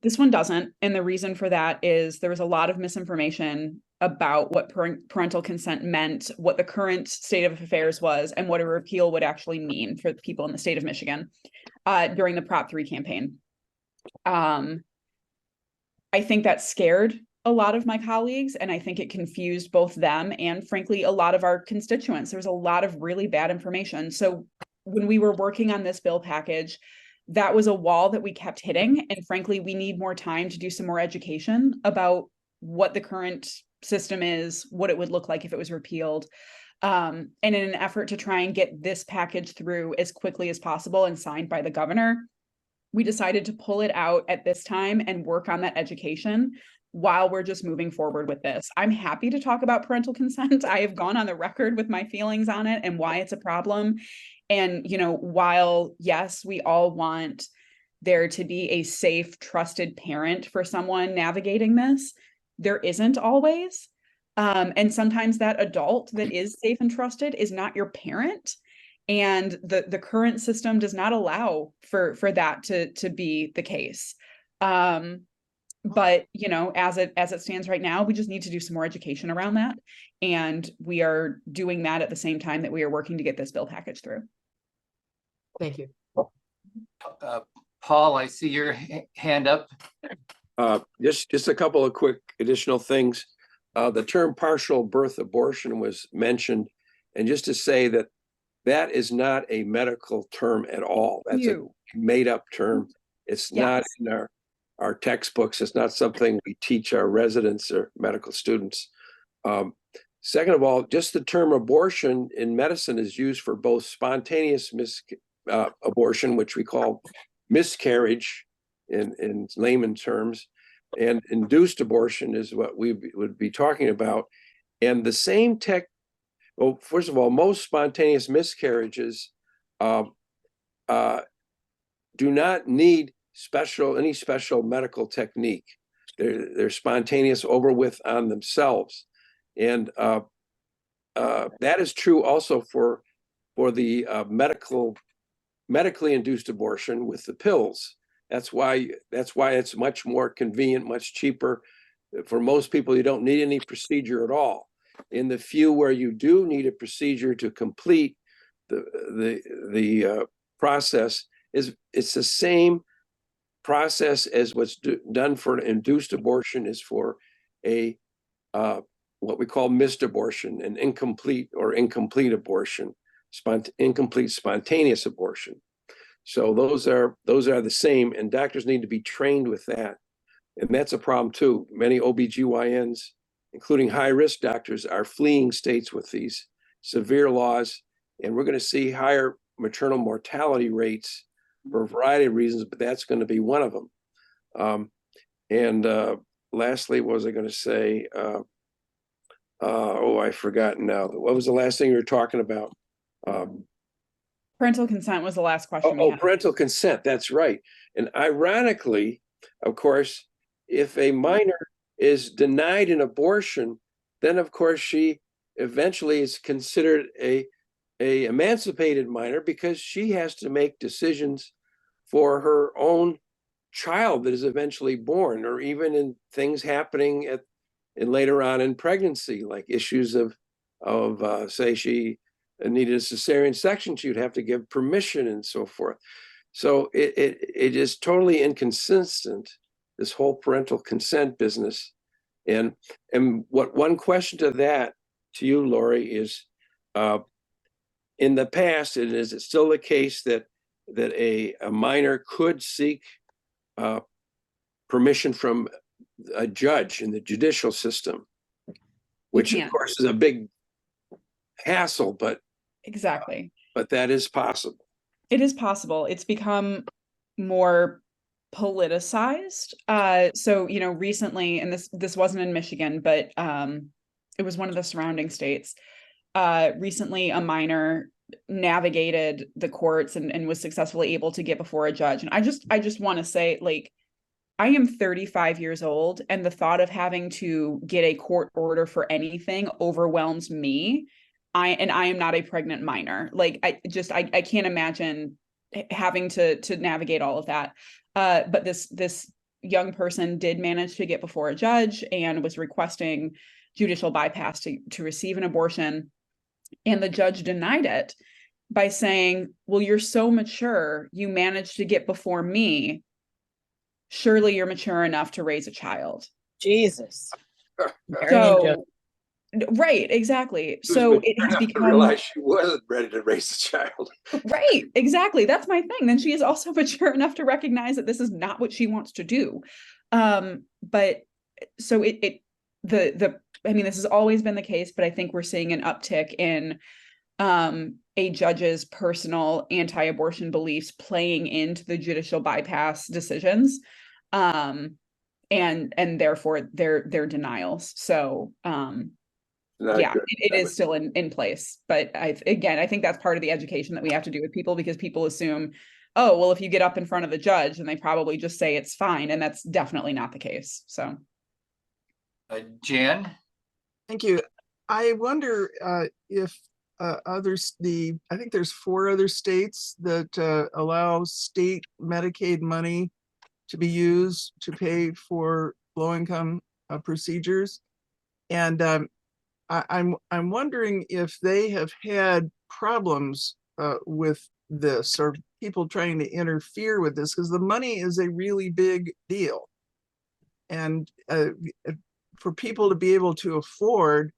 This one doesn't. And the reason for that is there was a lot of misinformation about what parental consent meant, what the current state of affairs was, and what a repeal would actually mean for people in the state of Michigan during the Prop 3 campaign. I think that scared a lot of my colleagues, and I think it confused both them and frankly, a lot of our constituents. There was a lot of really bad information. So when we were working on this bill package, that was a wall that we kept hitting. And frankly, we need more time to do some more education about what the current system is, what it would look like if it was repealed. And in an effort to try and get this package through as quickly as possible and signed by the governor, we decided to pull it out at this time and work on that education while we're just moving forward with this. I'm happy to talk about parental consent. I have gone on the record with my feelings on it and why it's a problem. And, you know, while yes, we all want there to be a safe, trusted parent for someone navigating this, there isn't always. And sometimes that adult that is safe and trusted is not your parent. And the current system does not allow for that to be the case. But, you know, as it stands right now, we just need to do some more education around that. And we are doing that at the same time that we are working to get this bill package through.
Thank you.
Paul, I see your hand up.
Just a couple of quick additional things. The term partial birth abortion was mentioned, and just to say that that is not a medical term at all. That's a made up term. It's not in our textbooks. It's not something we teach our residents or medical students. Second of all, just the term abortion in medicine is used for both spontaneous abortion, which we call miscarriage in layman terms, and induced abortion is what we would be talking about. And the same well, first of all, most spontaneous miscarriages do not need any special medical technique. They're spontaneous over with on themselves. And that is true also for the medically induced abortion with the pills. That's why it's much more convenient, much cheaper. For most people, you don't need any procedure at all. In the few where you do need a procedure to complete the process, it's the same process as what's done for an induced abortion is for a what we call missed abortion, an incomplete abortion, incomplete spontaneous abortion. So those are the same, and doctors need to be trained with that. And that's a problem too. Many OBGYNs, including high-risk doctors, are fleeing states with these severe laws, and we're going to see higher maternal mortality rates for a variety of reasons, but that's going to be one of them. Lastly, what was I going to say? I've forgotten now. What was the last thing you were talking about?
Parental consent was the last question.
Parental consent. That's right. And ironically, of course, if a minor is denied an abortion, then of course she eventually is considered a emancipated minor because she has to make decisions for her own child that is eventually born, or even in things happening later on in pregnancy, like issues of say she needed a cesarean section, she would have to give permission and so forth. So it is totally inconsistent, this whole parental consent business. And what one question to you, Lori, is in the past, is it still the case that a minor could seek permission from a judge in the judicial system, which of course is a big hassle, but
exactly.
But that is possible.
It is possible. It's become more politicized. So, recently, and this wasn't in Michigan, but it was one of the surrounding states. Recently, a minor navigated the courts and was successfully able to get before a judge. And I just want to say, like, I am 35 years old, and the thought of having to get a court order for anything overwhelms me. I am not a pregnant minor. Like, I can't imagine having to navigate all of that. But this young person did manage to get before a judge and was requesting judicial bypass to receive an abortion. And the judge denied it by saying, well, you're so mature, you managed to get before me. Surely you're mature enough to raise a child.
Jesus.
So, right, exactly. So it has become.
Realize she wasn't ready to raise a child.
Right, exactly. That's my thing. Then she is also mature enough to recognize that this is not what she wants to do. But so I mean, this has always been the case, but I think we're seeing an uptick in a judge's personal anti-abortion beliefs playing into the judicial bypass decisions, and therefore their denials. So it is still in place. But I think that's part of the education that we have to do with people, because people assume, oh, well, if you get up in front of the judge, then they probably just say it's fine, and that's definitely not the case. So
Jan?
Thank you. I wonder if I think there's 4 other states that allow state Medicaid money to be used to pay for low-income procedures, and I'm wondering if they have had problems with this, or people trying to interfere with this, because the money is a really big deal, and for people to be able to afford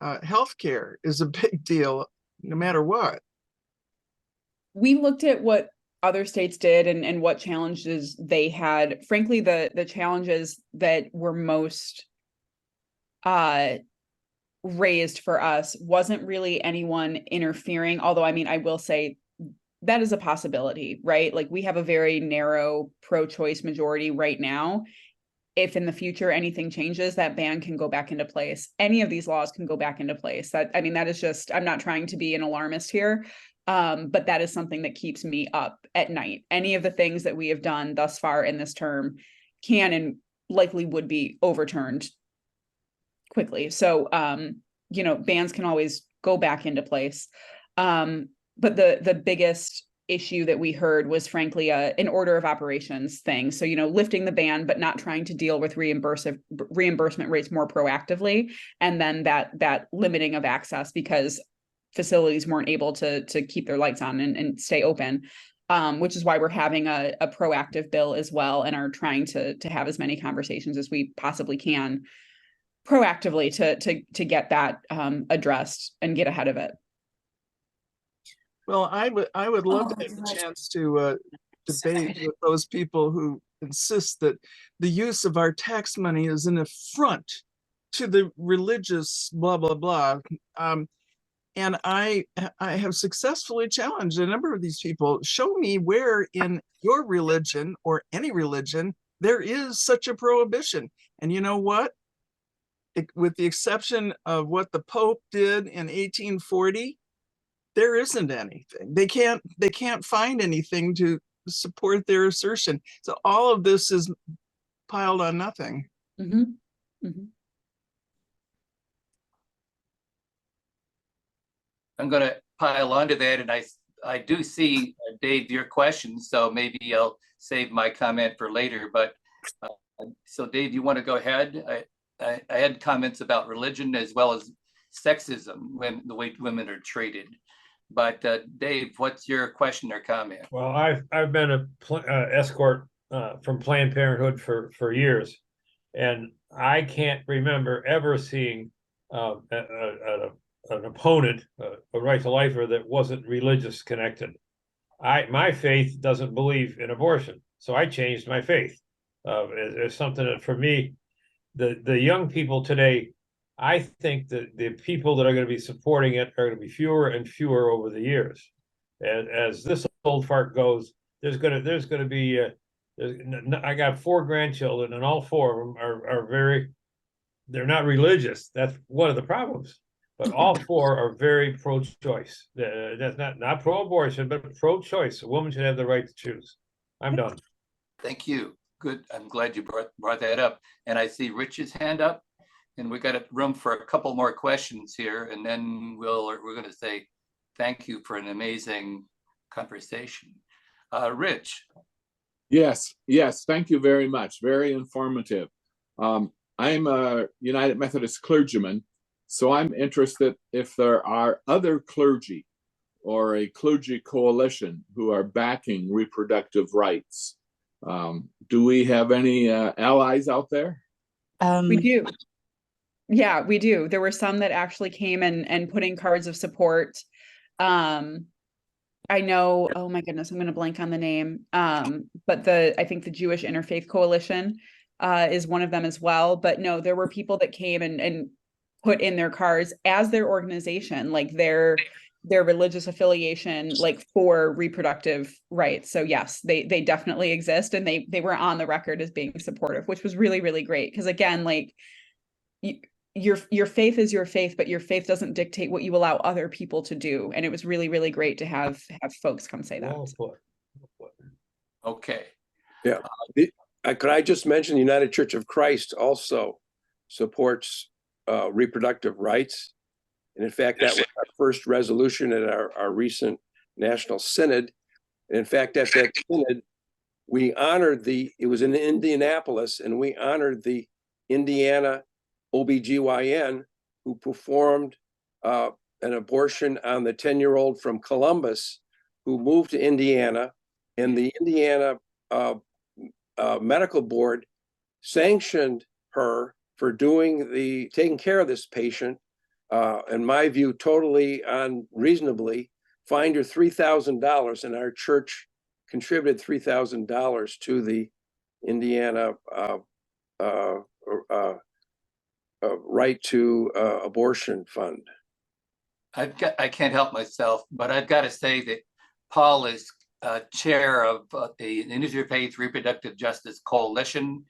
healthcare is a big deal, no matter what.
We looked at what other states did and what challenges they had. Frankly, the challenges that were most raised for us wasn't really anyone interfering. Although, I mean, I will say that is a possibility, right? Like, we have a very narrow pro-choice majority right now. If in the future anything changes, that ban can go back into place. Any of these laws can go back into place. That, I mean, that is just, I'm not trying to be an alarmist here, but that is something that keeps me up at night. Any of the things that we have done thus far in this term can and likely would be overturned quickly. So, you know, bans can always go back into place. But the biggest issue that we heard was frankly an order of operations thing. So, you know, lifting the ban, but not trying to deal with reimbursement rates more proactively. And then that limiting of access because facilities weren't able to keep their lights on and stay open. Which is why we're having a proactive bill as well and are trying to have as many conversations as we possibly can proactively to get that addressed and get ahead of it.
Well, I would love to have a chance to debate with those people who insist that the use of our tax money is an affront to the religious blah blah blah. And I have successfully challenged a number of these people. Show me where in your religion or any religion there is such a prohibition. And you know what? With the exception of what the Pope did in 1840, there isn't anything. They can't find anything to support their assertion. So all of this is piled on nothing.
Mm-hmm. Mm-hmm.
I'm going to pile onto that, and I do see, Dave, your question, so maybe I'll save my comment for later. But so, Dave, you want to go ahead? I had comments about religion as well as sexism, when the way women are treated. But Dave, what's your question or comment?
Well, I've been a escort from Planned Parenthood for years, and I can't remember ever seeing an opponent, a right to lifer that wasn't religious connected. My faith doesn't believe in abortion, so I changed my faith. It's something that for me, the young people today, I think that the people that are going to be supporting it are going to be fewer and fewer over the years. And as this old fart goes, there's going to be. I got 4 grandchildren, and all 4 of them are they're not religious. That's one of the problems. But all 4 are very pro-choice. That's not pro-abortion, but pro-choice. A woman should have the right to choose. I'm done.
Thank you. Good. I'm glad you brought that up. And I see Rich's hand up, and we got room for a couple more questions here, and then we're going to say thank you for an amazing conversation. Rich.
Yes. Thank you very much. Very informative. I'm a United Methodist clergyman, so I'm interested if there are other clergy or a clergy coalition who are backing reproductive rights. Do we have any allies out there?
We do. Yeah, we do. There were some that actually came and put in cards of support. I know, oh my goodness, I'm going to blank on the name. But I think the Jewish Interfaith Coalition is one of them as well. But no, there were people that came and put in their cards as their organization, like their religious affiliation, like for reproductive rights. So yes, they definitely exist, and they were on the record as being supportive, which was really, really great. Because again, like your faith is your faith, but your faith doesn't dictate what you allow other people to do. And it was really, really great to have folks come say that.
Okay.
Yeah. Could I just mention the United Church of Christ also supports reproductive rights. And in fact, that was our first resolution at our recent National Synod. And in fact, at that synod, we honored it was in Indianapolis, and we honored the Indiana OBGYN who performed an abortion on the 10-year-old from Columbus who moved to Indiana, and the Indiana medical board sanctioned her for taking care of this patient, in my view, totally unreasonably, fined her $3,000, and our church contributed $3,000 to the Indiana right to abortion fund.
I can't help myself, but I've got to say that Paul is chair of the Interfaith Reproductive Justice Coalition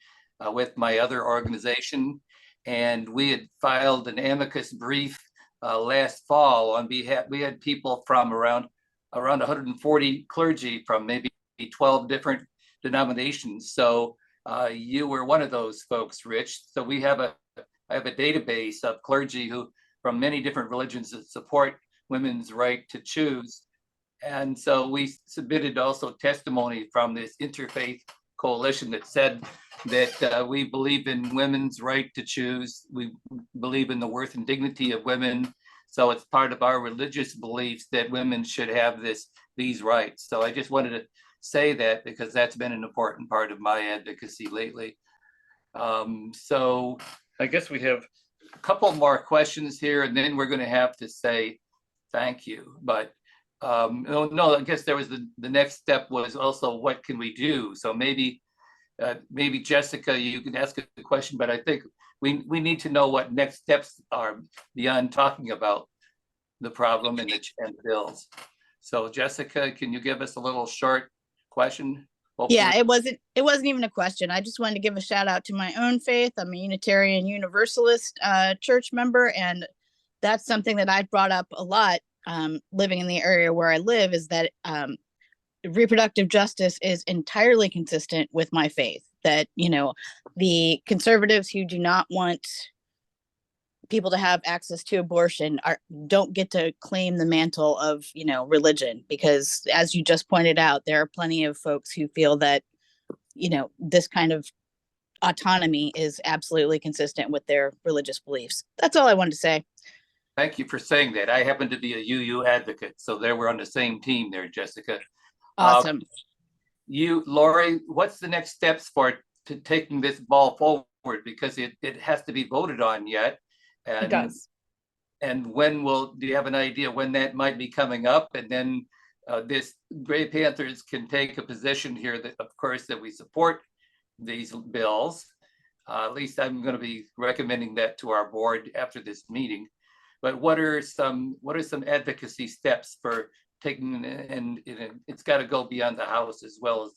with my other organization. And we had filed an amicus brief last fall on behalf, we had people from around 140 clergy from maybe 12 different denominations. So you were one of those folks, Rich. So I have a database of clergy who from many different religions that support women's right to choose. And so we submitted also testimony from this interfaith coalition that said that we believe in women's right to choose. We believe in the worth and dignity of women. So it's part of our religious beliefs that women should have these rights. So I just wanted to say that because that's been an important part of my advocacy lately. So I guess we have a couple more questions here, and then we're going to have to say thank you. But no, I guess there was the next step was also what can we do? So maybe Jessica, you can ask a question, but I think we need to know what next steps are beyond talking about the problem and the bills. So Jessica, can you give us a little short question? Hopefully.
Yeah, it wasn't even a question. I just wanted to give a shout out to my own faith. I'm a Unitarian Universalist church member, and that's something that I've brought up a lot living in the area where I live, is that reproductive justice is entirely consistent with my faith. That, you know, the conservatives who do not want people to have access to abortion don't get to claim the mantle of, you know, religion, because as you just pointed out, there are plenty of folks who feel that, you know, this kind of autonomy is absolutely consistent with their religious beliefs. That's all I wanted to say.
Thank you for saying that. I happen to be a UU advocate, so there we're on the same team there, Jessica.
Awesome.
Lori, what's the next steps for taking this ball forward? Because it has to be voted on yet. And,
it does.
And do you have an idea when that might be coming up? And then this Gray Panthers can take a position here that, of course, that we support these bills. At least I'm going to be recommending that to our board after this meeting. But what are some advocacy steps for taking, and it's got to go beyond the House as well.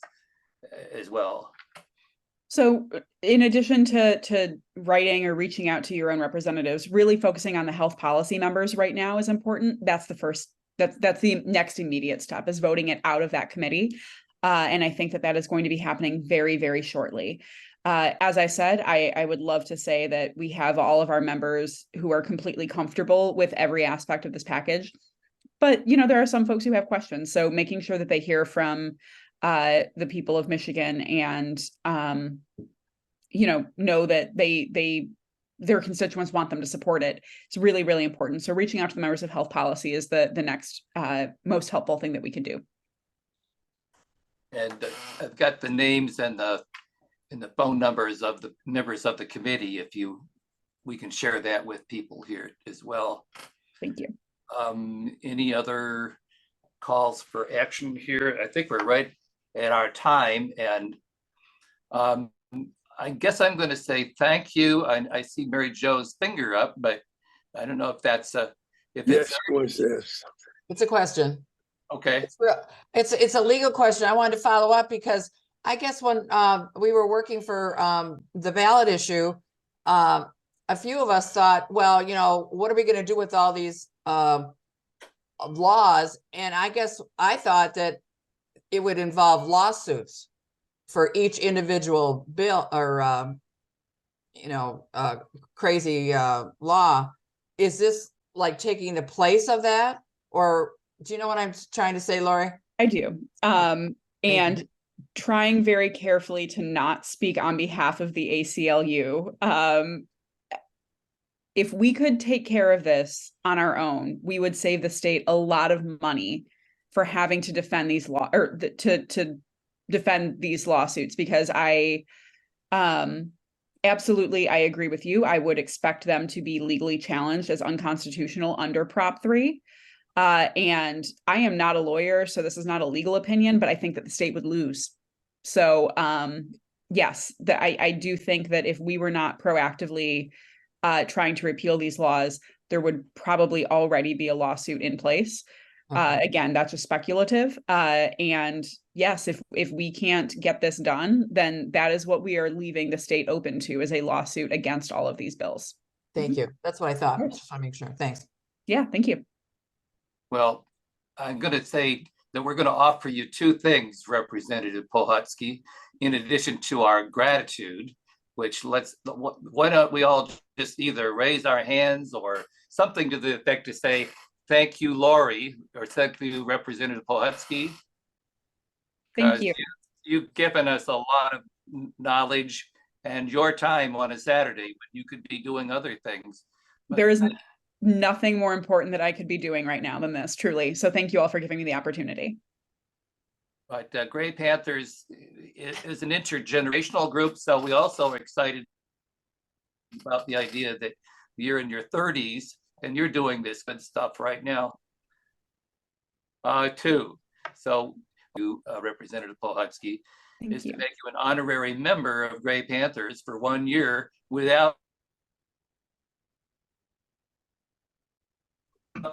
So in addition to writing or reaching out to your own representatives, really focusing on the health policy members right now is important. That's the first, that's the next immediate step, is voting it out of that committee. And I think that is going to be happening very, very shortly. As I said, I would love to say that we have all of our members who are completely comfortable with every aspect of this package. But, you know, there are some folks who have questions. So making sure that they hear from the people of Michigan and, you know that their constituents want them to support it. It's really, really important. So reaching out to the members of health policy is the next most helpful thing that we can do.
And I've got the names and the phone numbers of the members of the committee. We can share that with people here as well.
Thank you.
Any other calls for action here? I think we're right at our time, and I guess I'm going to say thank you. I see Mary Jo's finger up, but I don't know if that's
Yes, what's this?
It's a question.
Okay.
It's a legal question. I wanted to follow up because I guess when we were working for the ballot issue, a few of us thought, well, you know, what are we going to do with all these laws? And I guess I thought that it would involve lawsuits for each individual bill or, crazy law. Is this like taking the place of that? Or do you know what I'm trying to say, Lori?
I do. And trying very carefully to not speak on behalf of the ACLU. If we could take care of this on our own, we would save the state a lot of money for having to defend these to defend these lawsuits, because absolutely, I agree with you. I would expect them to be legally challenged as unconstitutional under Prop 3. And I am not a lawyer, so this is not a legal opinion, but I think that the state would lose. So yes, I do think that if we were not proactively trying to repeal these laws, there would probably already be a lawsuit in place. Again, that's just speculative. And yes, if we can't get this done, then that is what we are leaving the state open to, is a lawsuit against all of these bills.
Thank you. That's what I thought.
course.
Just want to make sure. Thanks.
Yeah, thank you.
Well, I'm going to say that we're going to offer you two things, Representative Pohutsky, in addition to our gratitude, which why don't we all just either raise our hands or something to the effect to say, thank you, Lori, or thank you, Representative Pohutsky.
Thank you.
You've given us a lot of knowledge and your time on a Saturday when you could be doing other things.
There is nothing more important that I could be doing right now than this, truly. So thank you all for giving me the opportunity.
But Gray Panthers is an intergenerational group, so we also are excited about the idea that you're in your 30s and you're doing this good stuff right now, too. So you, Representative Pohutsky, is to make you an honorary member of Gray Panthers for 1 year without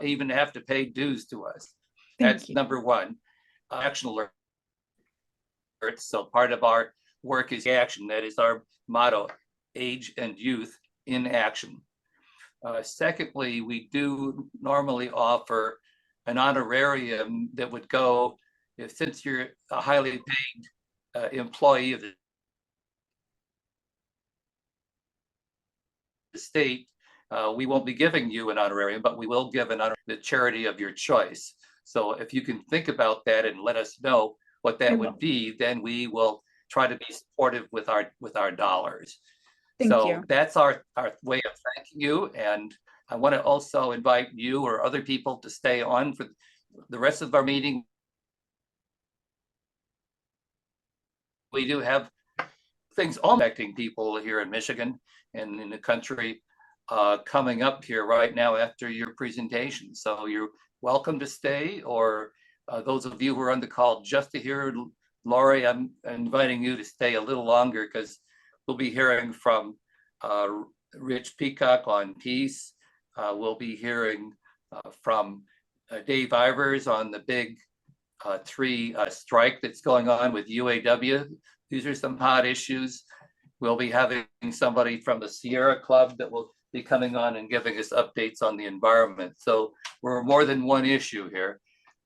even have to pay dues to us. That's number one. Action alert. So part of our work is action. That is our motto, age and youth in action. Secondly, we do normally offer an honorarium that would go, since you're a highly paid employee of the state, we won't be giving you an honorarium, but we will give the charity of your choice. So if you can think about that and let us know what that would be, then we will try to be supportive with our dollars.
Thank you.
That's our way of thanking you. And I want to also invite you or other people to stay on for the rest of our meeting. We do have things all affecting people here in Michigan and in the country coming up here right now after your presentation. So you're welcome to stay, or those of you who are on the call just to hear Lori, I'm inviting you to stay a little longer because we'll be hearing from Rich Peacock on peace. We'll be hearing from Dave Ivers on the big 3 strike that's going on with UAW. These are some hot issues. We'll be having somebody from the Sierra Club that will be coming on and giving us updates on the environment. So we're more than one issue here.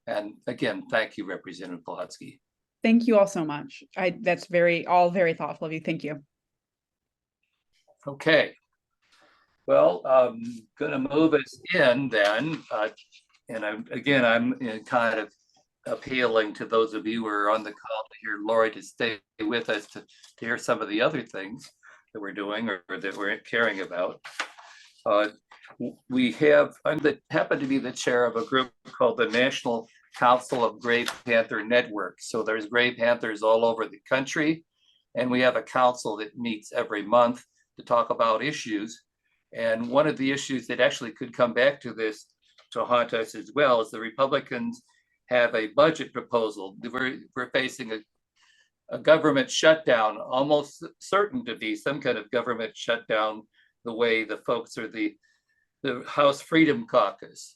And again, thank you, Representative Pohutsky.
Thank you all so much. That's all very thoughtful of you. Thank you.
Okay. Well, I'm gonna move us in then. And I'm kind of appealing to those of you who are on the call to hear Lori to stay with us to hear some of the other things that we're doing or that we're caring about. We have, happen to be the chair of a group called the National Council of Gray Panther Network. So there's Gray Panthers all over the country, and we have a council that meets every month to talk about issues. And one of the issues that actually could come back to this to haunt us as well is the Republicans have a budget proposal. We're facing a government shutdown, almost certain to be some kind of government shutdown, the way the folks are the House Freedom Caucus.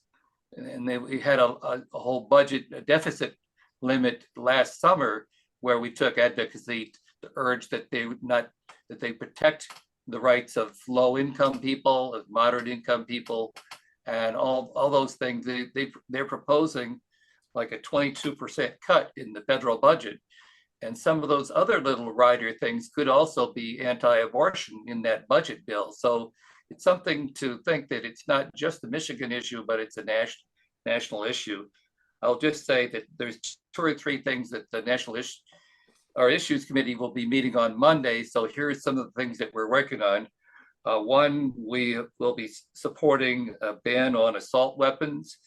And we had a whole budget deficit limit last summer where we took advocacy to urge that they protect the rights of low income people, of moderate income people, and all those things. They're proposing like a 22% cut in the federal budget. And some of those other little rider things could also be anti-abortion in that budget bill. So it's something to think that it's not just a Michigan issue, but it's a national issue. I'll just say that there's 2 or 3 things that the our Issues Committee will be meeting on Monday. So here's some of the things that we're working on. One, we will be supporting a ban on assault weapons.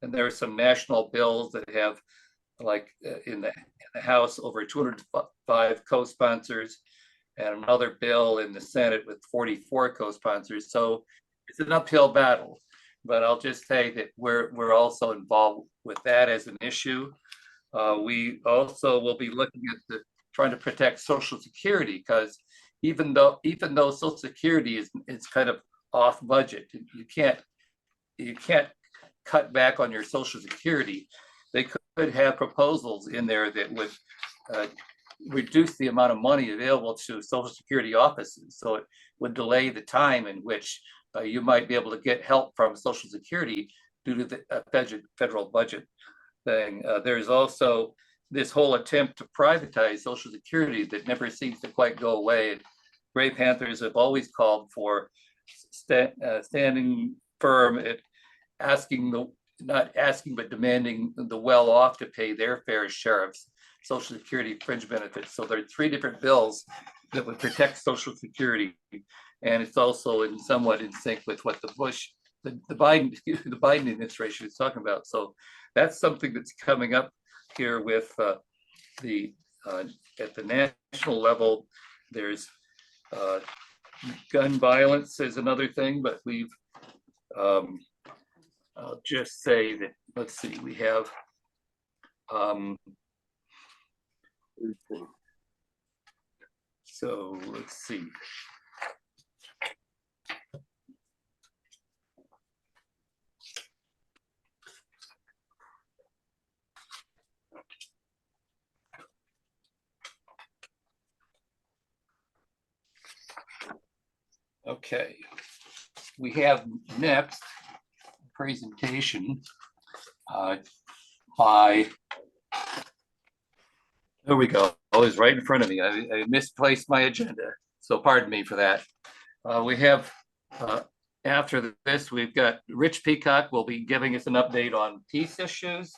And there are some national bills that have, like in the House, over 205 co-sponsors, and another bill in the Senate with 44 co-sponsors. So it's an uphill battle. but I'll just say that we're also involved with that as an issue. We also will be looking at trying to protect Social Security, because even though Social Security is kind of off budget, you can't cut back on your Social Security. They could have proposals in there that would reduce the amount of money available to Social Security offices. So it would delay the time in which you might be able to get help from Social Security due to the federal budget thing. There's also this whole attempt to privatize Social Security that never seems to quite go away. And Gray Panthers have always called for standing firm at not asking, but demanding the well-off to pay their fair share of Social Security fringe benefits. So there are 3 different bills that would protect Social Security. And it's also somewhat in sync with what the Biden administration is talking about. So that's something that's coming up here with at the national level. There's gun violence is another thing, but we've I'll just say that, let's see, we have so let's see. Okay, we have next presentation by, there we go. Oh, it's right in front of me. I misplaced my agenda, so pardon me for that. We have, after this, we've got Rich Peacock will be giving us an update on peace issues.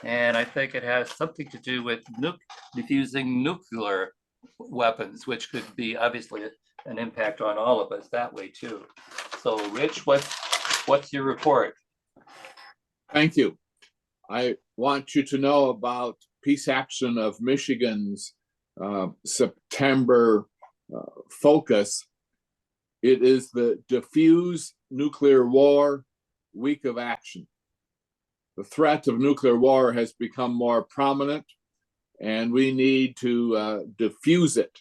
And I think it has something to do with diffusing nuclear weapons, which could be obviously an impact on all of us that way too. So Rich, what's your report?
Thank you. I want you to know about Peace Action of Michigan's September focus. It is the Diffuse Nuclear War Week of Action. The threat of nuclear war has become more prominent, and we need to diffuse it.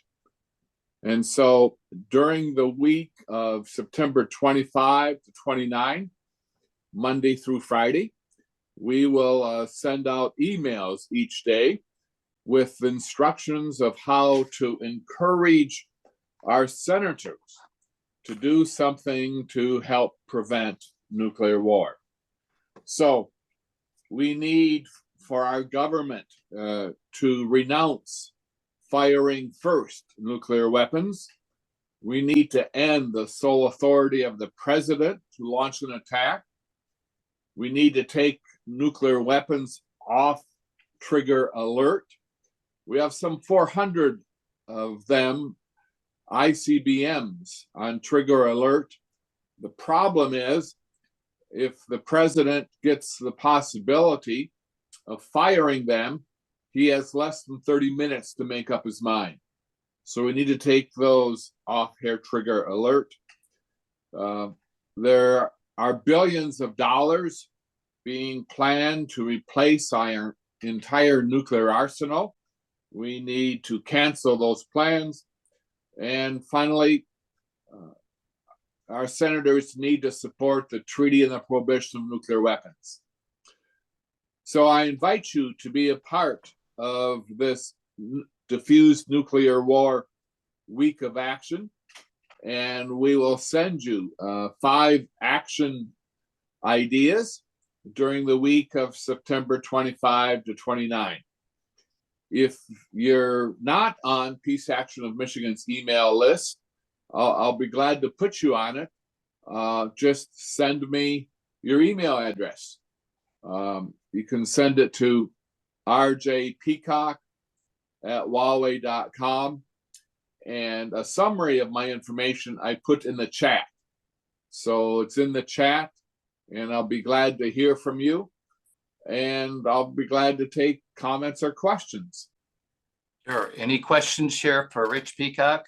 And so during the week of September 25 to 29, Monday through Friday, we will send out emails each day with instructions of how to encourage our senators to do something to help prevent nuclear war. So we need for our government to renounce firing first nuclear weapons. We need to end the sole authority of the president to launch an attack. We need to take nuclear weapons off trigger alert. We have some 400 of them, ICBMs, on trigger alert. The problem is, if the president gets the possibility of firing them, he has less than 30 minutes to make up his mind. So we need to take those off hair trigger alert. There are billions of dollars being planned to replace our entire nuclear arsenal. We need to cancel those plans. And finally, our senators need to support the treaty and the prohibition of nuclear weapons. So I invite you to be a part of this Diffused Nuclear War Week of Action, and we will send you 5 action ideas during the week of September 25 to 29. If you're not on Peace Action of Michigan's email list, I'll be glad to put you on it. Just send me your email address. You can send it to rjpeacock@huawei.com, and a summary of my information I put in the chat. So it's in the chat, and I'll be glad to hear from you, and I'll be glad to take comments or questions.
Sure. Any questions, Sheriff, for Rich Peacock?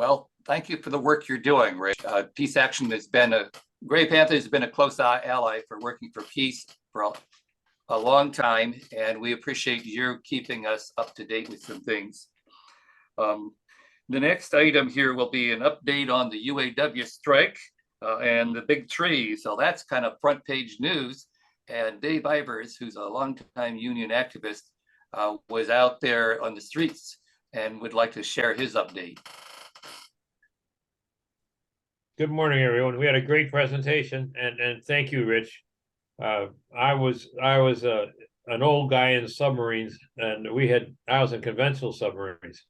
Well, thank you for the work you're doing, Rich. Peace Action has been Gray Panther has been a close ally for working for peace for a long time, and we appreciate you keeping us up to date with some things. The next item here will be an update on the UAW strike and the big tree. So that's kind of front page news. And Dave Ivers, who's a longtime union activist, was out there on the streets and would like to share his update.
Good morning, everyone. We had a great presentation, and thank you, Rich. I was an old guy in submarines, and I was in conventional submarines.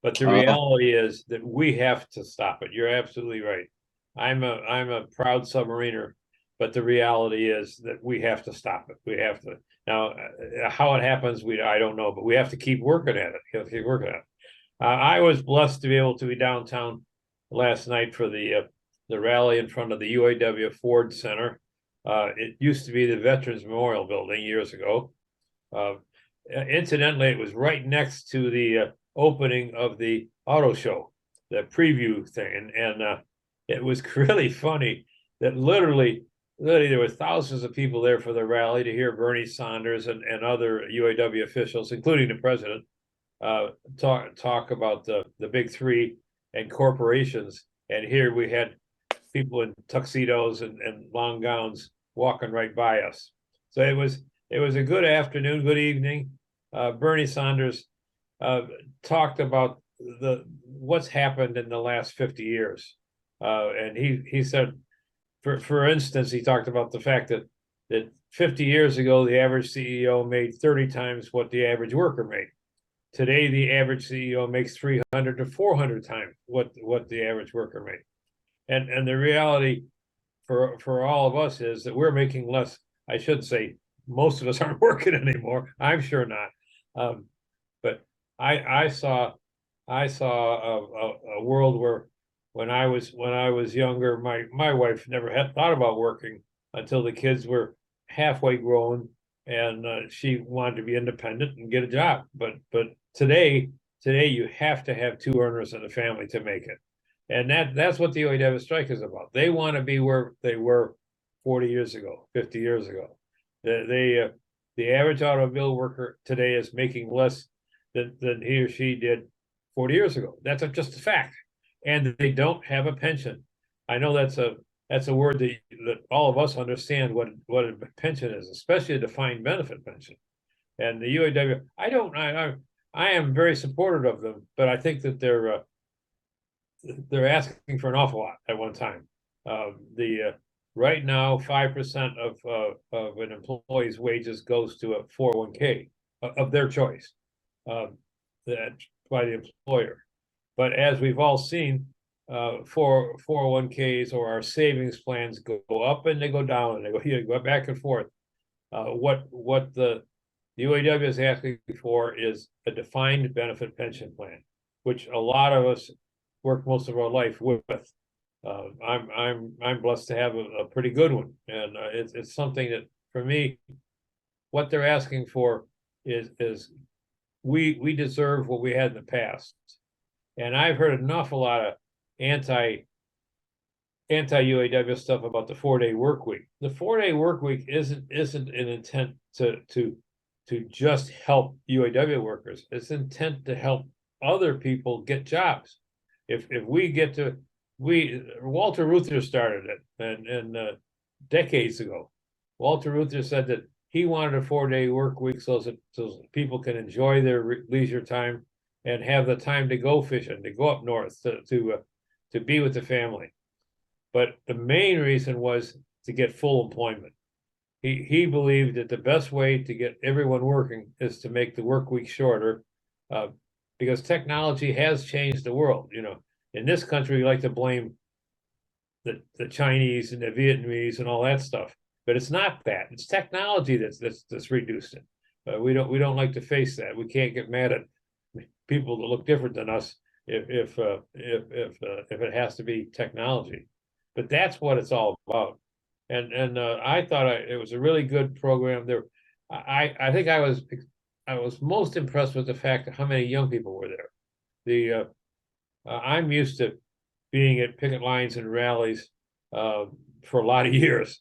But the reality is that we have to stop it. You're absolutely right. I'm a proud submariner, but the reality is that we have to stop it. We have to. Now, how it happens, I don't know, but we have to keep working at it. We have to keep working at it. I was blessed to be able to be downtown last night for the rally in front of the UAW Ford Center. It used to be the Veterans Memorial Building years ago. Incidentally, it was right next to the opening of the auto show, the preview thing, and it was really funny that literally there were thousands of people there for the rally to hear Bernie Sanders and other UAW officials, including the president, talk about the big three and corporations. And here we had people in tuxedos and long gowns walking right by us. So it was a good afternoon, good evening. Bernie Sanders talked about what's happened in the last 50 years. And he said, for instance, he talked about the fact that 50 years ago, the average CEO made 30 times what the average worker made. Today, the average CEO makes 300 to 400 times what the average worker made. And the reality for all of us is that we're making less. I should say most of us aren't working anymore. I'm sure not. But I saw a world where when I was younger, my wife never had thought about working until the kids were halfway grown, and she wanted to be independent and get a job. But today you have to have two earners in the family to make it. And that's what the UAW strike is about. They want to be where they were 40 years ago, 50 years ago. The average automobile worker today is making less than he or she did 40 years ago. That's just a fact. And they don't have a pension. I know that's a word that all of us understand what a pension is, especially a defined benefit pension. And the UAW, I am very supportive of them, but I think that they're asking for an awful lot at one time. Right now, 5% of an employee's wages goes to a 401k of their choice, that by the employer. But as we've all seen, 401ks or our savings plans go up and they go down, and they go back and forth. What the UAW is asking for is a defined benefit pension plan, which a lot of us work most of our life with. I'm blessed to have a pretty good one, and it's something that for me, what they're asking for is we deserve what we had in the past. And I've heard an awful lot of anti UAW stuff about the 4-day work week. The 4-day work week isn't an intent to just help UAW workers. It's intent to help other people get jobs. If we get to Walter Reuther started it and decades ago. Walter Reuther said that he wanted a 4-day work week so people can enjoy their leisure time and have the time to go fishing, to go up north, to be with the family. But the main reason was to get full employment. He believed that the best way to get everyone working is to make the work week shorter, because technology has changed the world. You know, in this country, we like to blame the Chinese and the Vietnamese and all that stuff, but it's not that. It's technology that's reduced it. We don't like to face that. We can't get mad at people that look different than us if it has to be technology. But that's what it's all about. And I thought it was a really good program. I think I was most impressed with the fact of how many young people were there. I'm used to being at picket lines and rallies for a lot of years.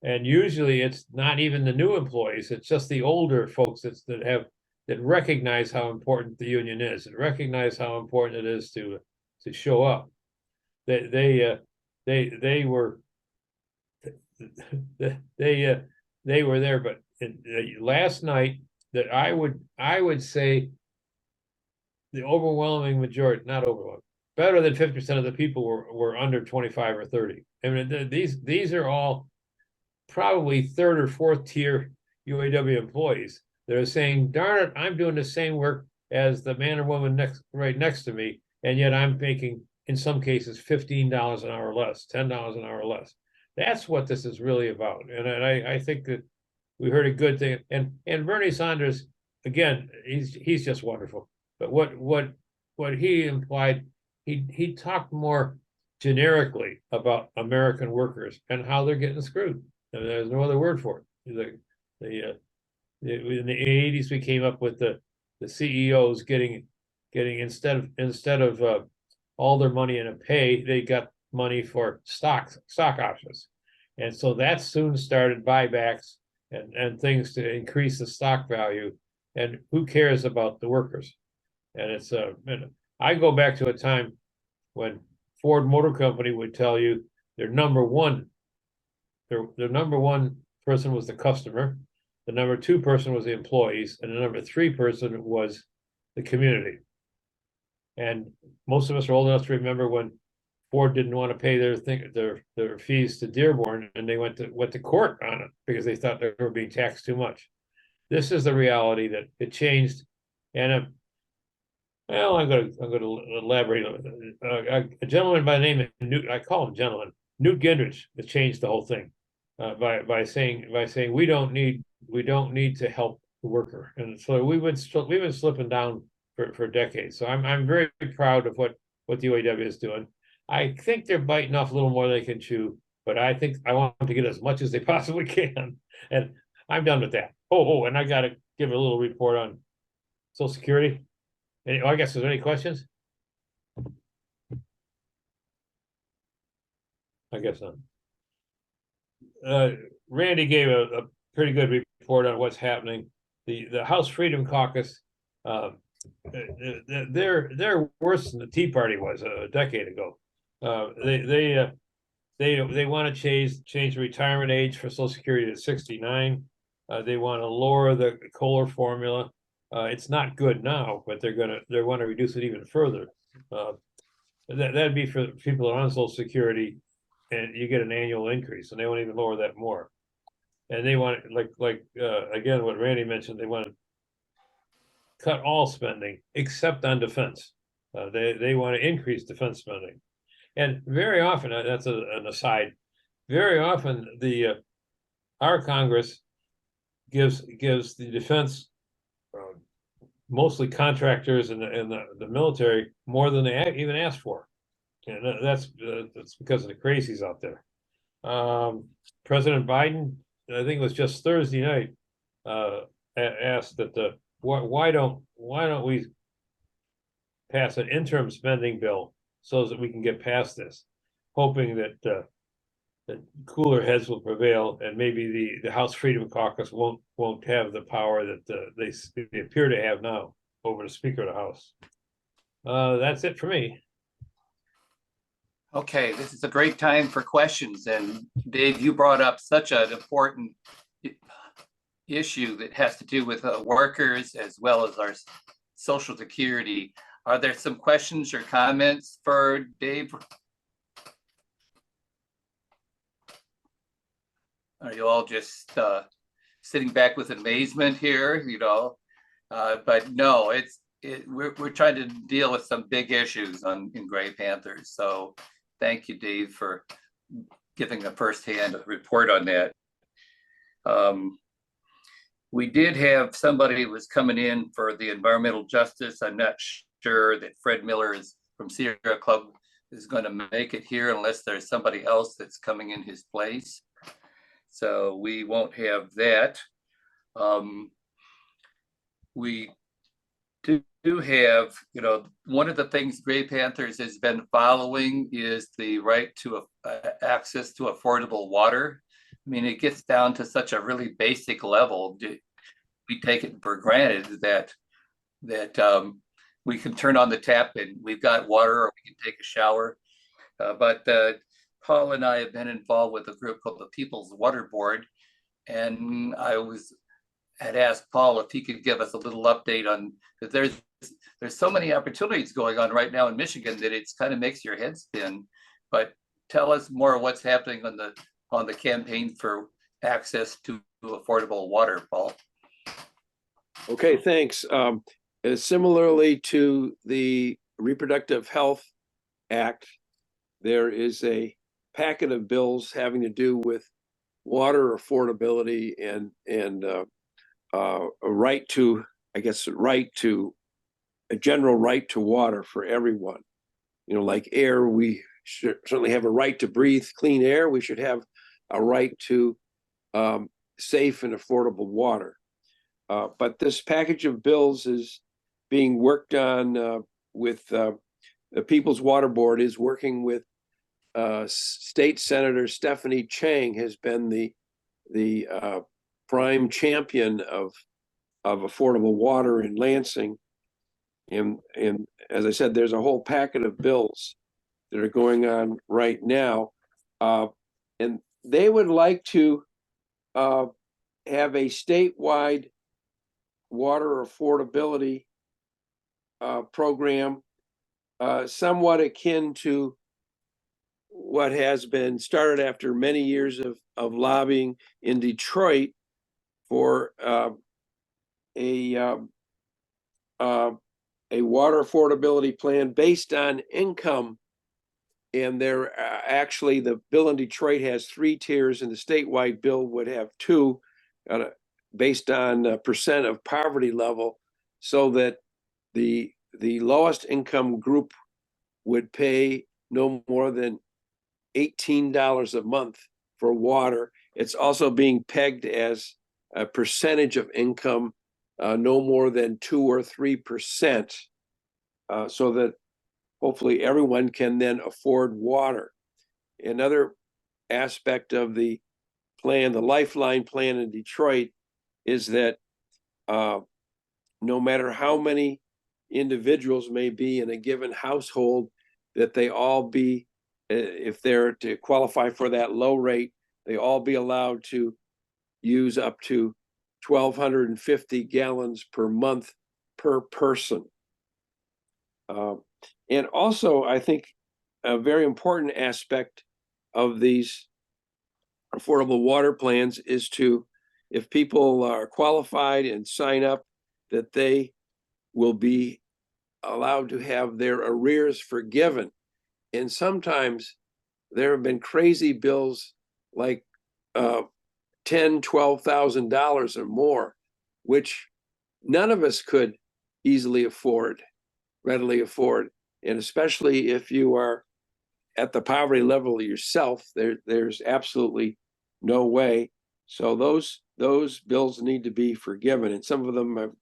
And usually it's not even the new employees, it's just the older folks that recognize how important the union is and recognize how important it is to show up. They were they were there, but last night that I would say the overwhelming majority, not overwhelming, better than 50% of the people were under 25 or 30. I mean, these are all probably third or fourth tier UAW employees that are saying, darn it, I'm doing the same work as the man or woman right next to me, and yet I'm making, in some cases, $15 an hour less, $10 an hour less. That's what this is really about. And I think that we heard a good thing. And Bernie Sanders, again, he's just wonderful. But what he implied, he talked more generically about American workers and how they're getting screwed. And there's no other word for it. In the 80s, we came up with the CEOs getting instead of all their money in a pay, they got money for stock options. And so that soon started buybacks and things to increase the stock value. And who cares about the workers? And it's I go back to a time when Ford Motor Company would tell you their number one person was the customer, the number two person was the employees, and the number three person was the community. And most of us are old enough to remember when Ford didn't want to pay their fees to Dearborn, and they went to court on it because they thought they were being taxed too much. This is the reality that it changed, and well, I'm going to elaborate. A gentleman by the name of Newt, I call him gentleman, Newt Gingrich, that changed the whole thing by saying we don't need to help the worker, and so we've been slipping down for decades. So I'm very proud of what the UAW is doing. I think they're biting off a little more than they can chew, but I think I want them to get as much as they possibly can, and I'm done with that. And I got to give a little report on Social Security. I guess, is there any questions? I guess not. Randy gave a pretty good report on what's happening. The House Freedom Caucus, they're worse than the Tea Party was a decade ago. They want to change the retirement age for Social Security to 69. They want to lower the Kohler formula. It's not good now, but they want to reduce it even further. That'd be for people that are on Social Security, and you get an annual increase, and they won't even lower that more. And they want, again, what Randy mentioned, they want to cut all spending except on defense. They want to increase defense spending, and very often, that's an aside. Very often, our Congress gives the defense, mostly contractors and the military, more than they even asked for, and that's because of the crazies out there. President Biden, I think it was just Thursday night, asked that why don't we pass an interim spending bill so that we can get past this, hoping that cooler heads will prevail, and maybe the House Freedom Caucus won't have the power that they appear to have now over the Speaker of the House. That's it for me.
Okay, this is a great time for questions. And Dave, you brought up such an important issue that has to do with workers as well as our Social Security. Are there some questions or comments for Dave? Are you all just sitting back with amazement here, but no, we're trying to deal with some big issues in Gray Panthers. So thank you, Dave, for giving a firsthand report on that. We did have somebody who was coming in for the environmental justice. I'm not sure that Fred Miller from Sierra Club is going to make it here unless there's somebody else that's coming in his place. So we won't have that. We did do have, one of the things Gray Panthers has been following is the right to access to affordable water. I mean, it gets down to such a really basic level. We take it for granted that we can turn on the tap and we've got water, or we can take a shower. But Paul and I have been involved with a group called the People's Water Board, and had asked Paul if he could give us a little update on, because there's so many opportunities going on right now in Michigan that it's kind of makes your head spin. But tell us more what's happening on the campaign for access to affordable water, Paul.
Okay, thanks. Similarly to the Reproductive Health Act, there is a packet of bills having to do with water affordability and a right to, a general right to water for everyone. Like air, we should certainly have a right to breathe clean air. We should have a right to safe and affordable water. But this package of bills is being worked on with the People's Water Board is working with State Senator Stephanie Chang, has been the prime champion of affordable water in Lansing. And as I said, there's a whole packet of bills that are going on right now. And they would like to have a statewide water affordability program, somewhat akin to what has been started after many years of lobbying in Detroit for a water affordability plan based on income. And there actually, the bill in Detroit has 3 tiers, and the statewide bill would have 2, based on percent of poverty level, so that the lowest income group would pay no more than $18 a month for water. It's also being pegged as a percentage of income, no more than 2 or 3%, so that hopefully everyone can then afford water. Another aspect of the plan, the Lifeline plan in Detroit, is that no matter how many individuals may be in a given household, that they all be, if they're to qualify for that low rate, they all be allowed to use up to 1,250 gallons per month per person. And also, I think a very important aspect of these affordable water plans is to, if people are qualified and sign up, that they will be allowed to have their arrears forgiven. And sometimes there have been crazy bills like $10,000, $12,000 or more, which none of us could readily afford. And especially if you are at the poverty level yourself, there's absolutely no way. So those bills need to be forgiven. And some of them have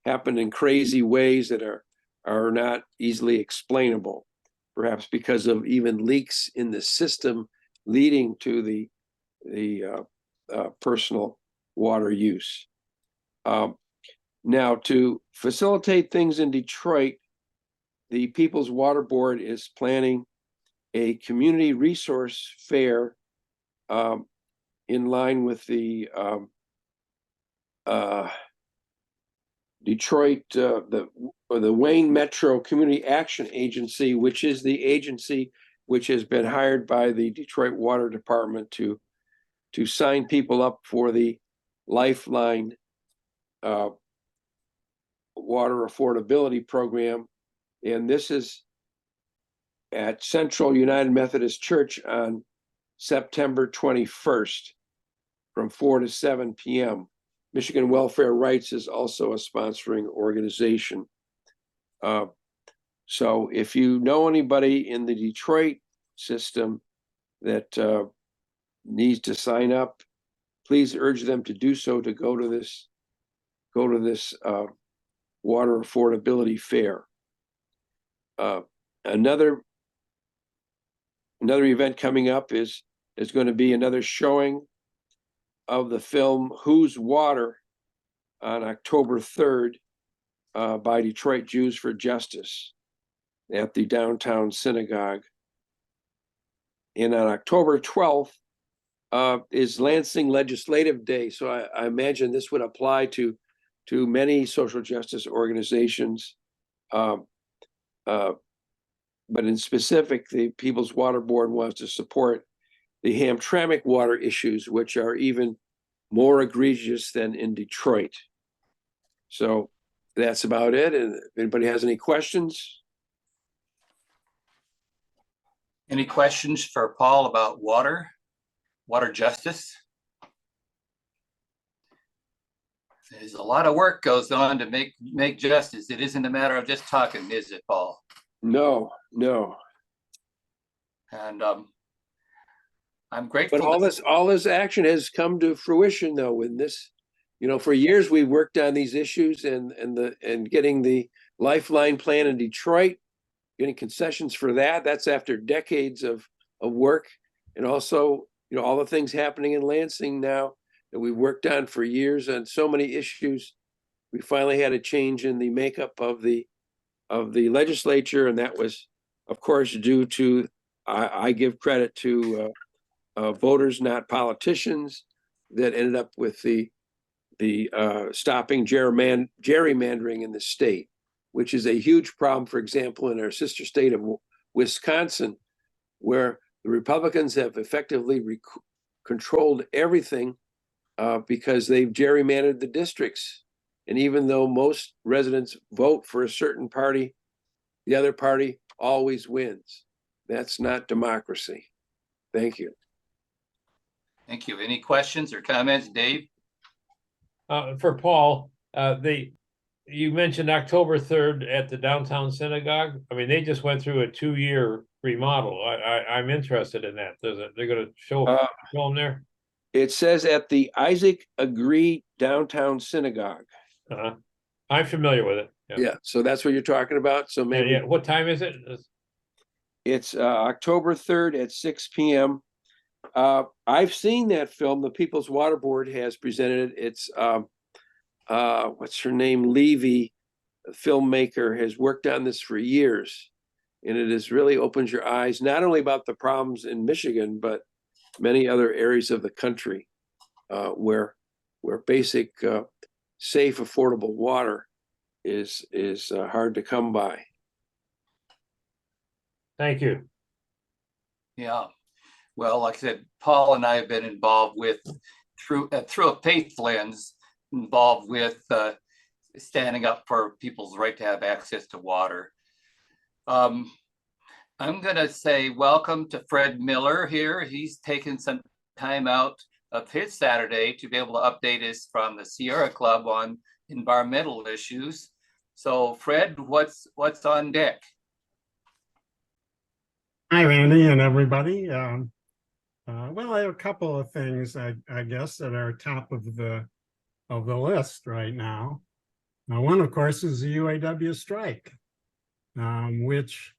happened in crazy ways that are not easily explainable, perhaps because of even leaks in the system leading to the personal water use. Now, to facilitate things in Detroit, the People's Water Board is planning a community resource fair in line with the Detroit, the Wayne Metro Community Action Agency, which is the agency which has been hired by the Detroit Water Department to sign people up for the Lifeline water affordability program. And this is at Central United Methodist Church on September 21st from 4 to 7 p.m. Michigan Welfare Rights is also a sponsoring organization. So if you know anybody in the Detroit system that needs to sign up, please urge them to do so, to go to this water affordability fair. Another event coming up is going to be another showing of the film Whose Water on October 3rd by Detroit Jews for Justice at the downtown synagogue. And on October 12th is Lansing Legislative Day. So I imagine this would apply to many social justice organizations. But in specific, the People's Water Board wants to support the Hamtramck water issues, which are even more egregious than in Detroit. So that's about it. And if anybody has any questions?
Any questions for Paul about water justice? There's a lot of work goes on to make justice. It isn't a matter of just talking, is it, Paul?
No.
And I'm grateful.
But all this action has come to fruition, though. In this, for years we worked on these issues and getting the Lifeline plan in Detroit, getting concessions for that. That's after decades of work, and also all the things happening in Lansing now that we've worked on for years on so many issues. We finally had a change in the makeup of the legislature, and that was, of course, due to I give credit to voters, not politicians, that ended up with the stopping gerrymandering in the state, which is a huge problem. For example, in our sister state of Wisconsin, where the Republicans have effectively controlled everything because they've gerrymandered the districts. And even though most residents vote for a certain party, the other party always wins. That's not democracy. Thank you.
Thank you. Any questions or comments, Dave?
For Paul, you mentioned October 3rd at the downtown synagogue. I mean, they just went through a 2-year remodel. I'm interested in that. They're going to show them there?
It says at the Isaac Agree Downtown Synagogue.
I'm familiar with it.
Yeah, so that's what you're talking about. So maybe.
Yeah. What time is it?
It's October 3rd at 6 p.m. I've seen that film. The People's Water Board has presented it. It's what's her name? Levy, a filmmaker, has worked on this for years, and it has really opened your eyes not only about the problems in Michigan, but many other areas of the country where basic, safe, affordable water is hard to come by.
Thank you.
Yeah. Well, like I said, Paul and I have been involved with, through a faith lens, involved with standing up for people's right to have access to water. I'm going to say welcome to Fred Miller here. He's taken some time out of his Saturday to be able to update us from the Sierra Club on environmental issues. So Fred, what's on deck?
Hi, Randy and everybody. Well, I have a couple of things, I guess, that are top of the list right now. One, of course, is the UAW strike, which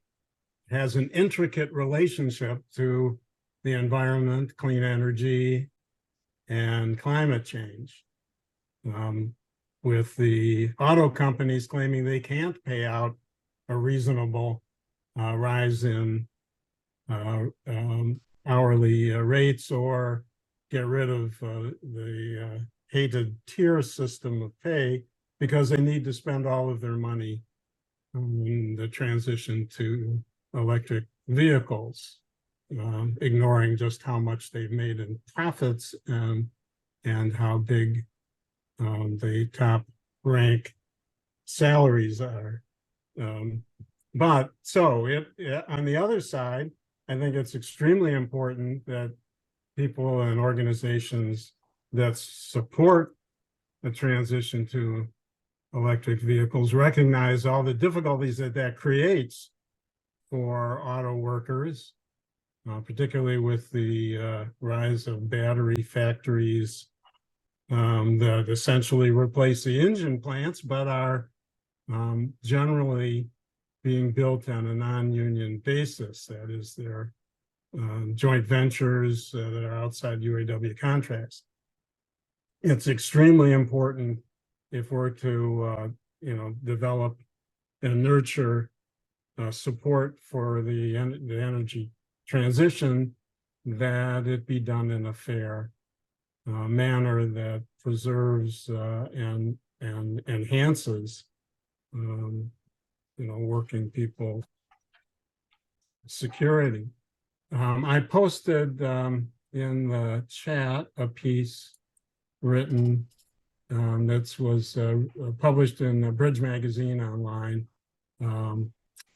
has an intricate relationship to the environment, clean energy, and climate change. With the auto companies claiming they can't pay out a reasonable rise in hourly rates or get rid of the hated tier system of pay because they need to spend all of their money in the transition to electric vehicles, ignoring just how much they've made in profits and how big the top rank salaries are. But so on the other side, I think it's extremely important that people and organizations that support the transition to electric vehicles recognize all the difficulties that creates for auto workers, particularly with the rise of battery factories that essentially replace the engine plants, but are generally being built on a non-union basis. That is, they're joint ventures that are outside UAW contracts. It's extremely important if we're to, develop and nurture support for the energy transition, that it be done in a fair manner that preserves and enhances, working people security. I posted in the chat a piece written that was published in Bridge Magazine online,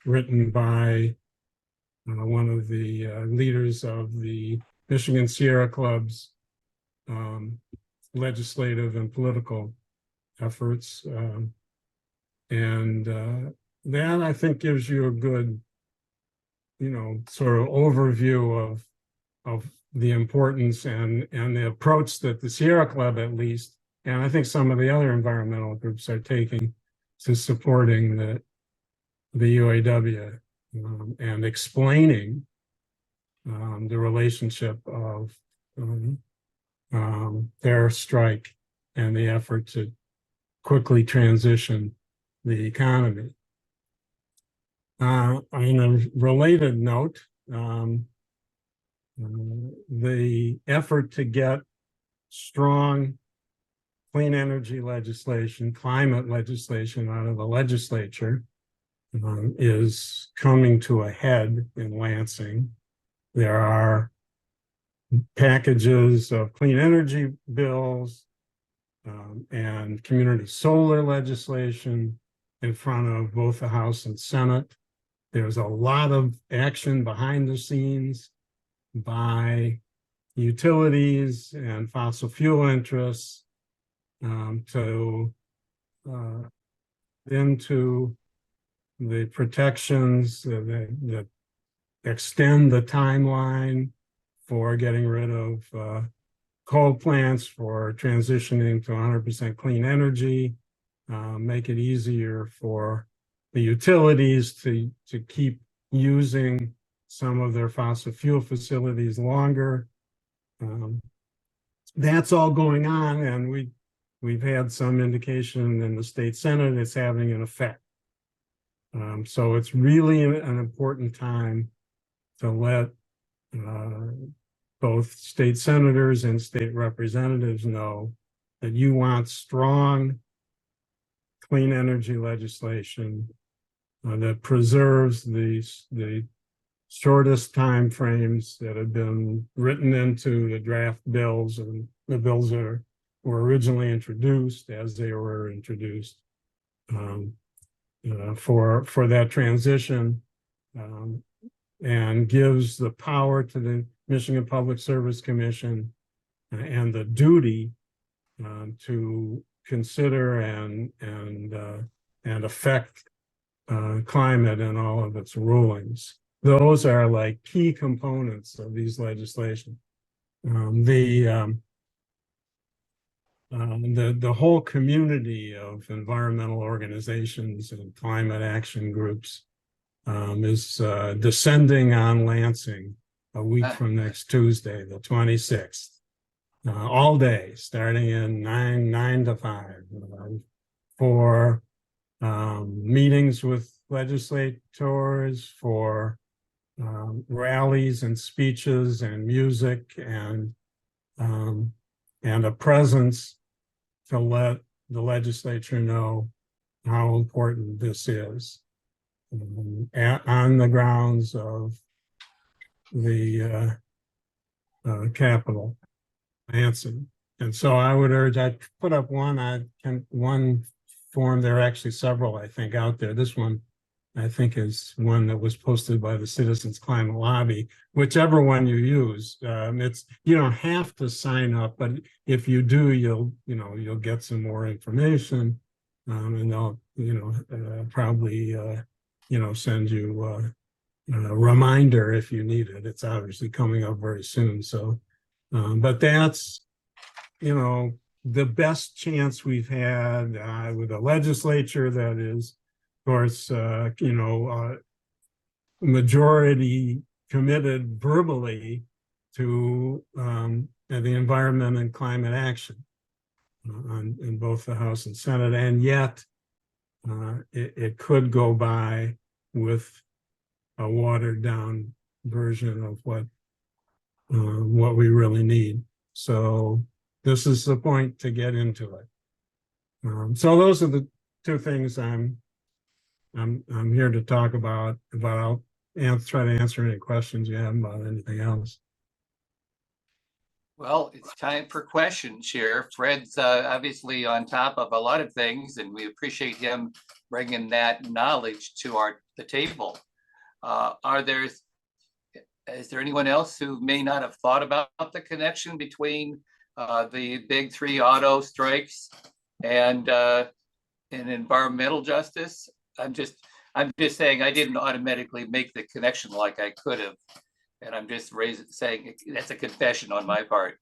written by one of the leaders of the Michigan Sierra Club's legislative and political efforts. And that, I think, gives you a good, sort of overview of the importance and the approach that the Sierra Club, at least, and I think some of the other environmental groups are taking to supporting the UAW and explaining the relationship of their strike and the effort to quickly transition the economy. On a related note, the effort to get strong clean energy legislation, climate legislation out of the legislature is coming to a head in Lansing. There are packages of clean energy bills and community solar legislation in front of both the House and Senate. There's a lot of action behind the scenes by utilities and fossil fuel interests to into the protections that extend the timeline for getting rid of coal plants, for transitioning to 100% clean energy, make it easier for the utilities to keep using some of their fossil fuel facilities longer. That's all going on, and we've had some indication in the state Senate it's having an effect. So it's really an important time to let both state senators and state representatives know that you want strong clean energy legislation that preserves the shortest time frames that have been written into the draft bills and the bills that were originally introduced as they were introduced for that transition, and gives the power to the Michigan Public Service Commission and the duty to consider and affect climate in all of its rulings. Those are like key components of these legislation. The whole community of environmental organizations and climate action groups is descending on Lansing a week from next Tuesday, the 26th, all day, starting in 9 to 5, for meetings with legislators, for rallies and speeches and music and a presence to let the legislature know how important this is on the grounds of the Capitol, Lansing. And so I would urge, I put up one form. There are actually several, I think, out there. This one, I think, is one that was posted by the Citizens Climate Lobby. Whichever one you use, you don't have to sign up, but if you do, you'll get some more information, and they'll probably send you a reminder if you need it. It's obviously coming up very soon. So, but that's the best chance we've had with a legislature that is course, majority committed verbally to the environment and climate action in both the House and Senate, and yet it could go by with a watered down version of what we really need. So this is the point to get into it. So those are the two things I'm here to talk about. I'll try to answer any questions you have about anything else.
Well, it's time for questions here. Fred's obviously on top of a lot of things, and we appreciate him bringing that knowledge to the table. Is there anyone else who may not have thought about the connection between the big three auto strikes and environmental justice? I'm just saying I didn't automatically make the connection like I could have, and I'm just saying that's a confession on my part.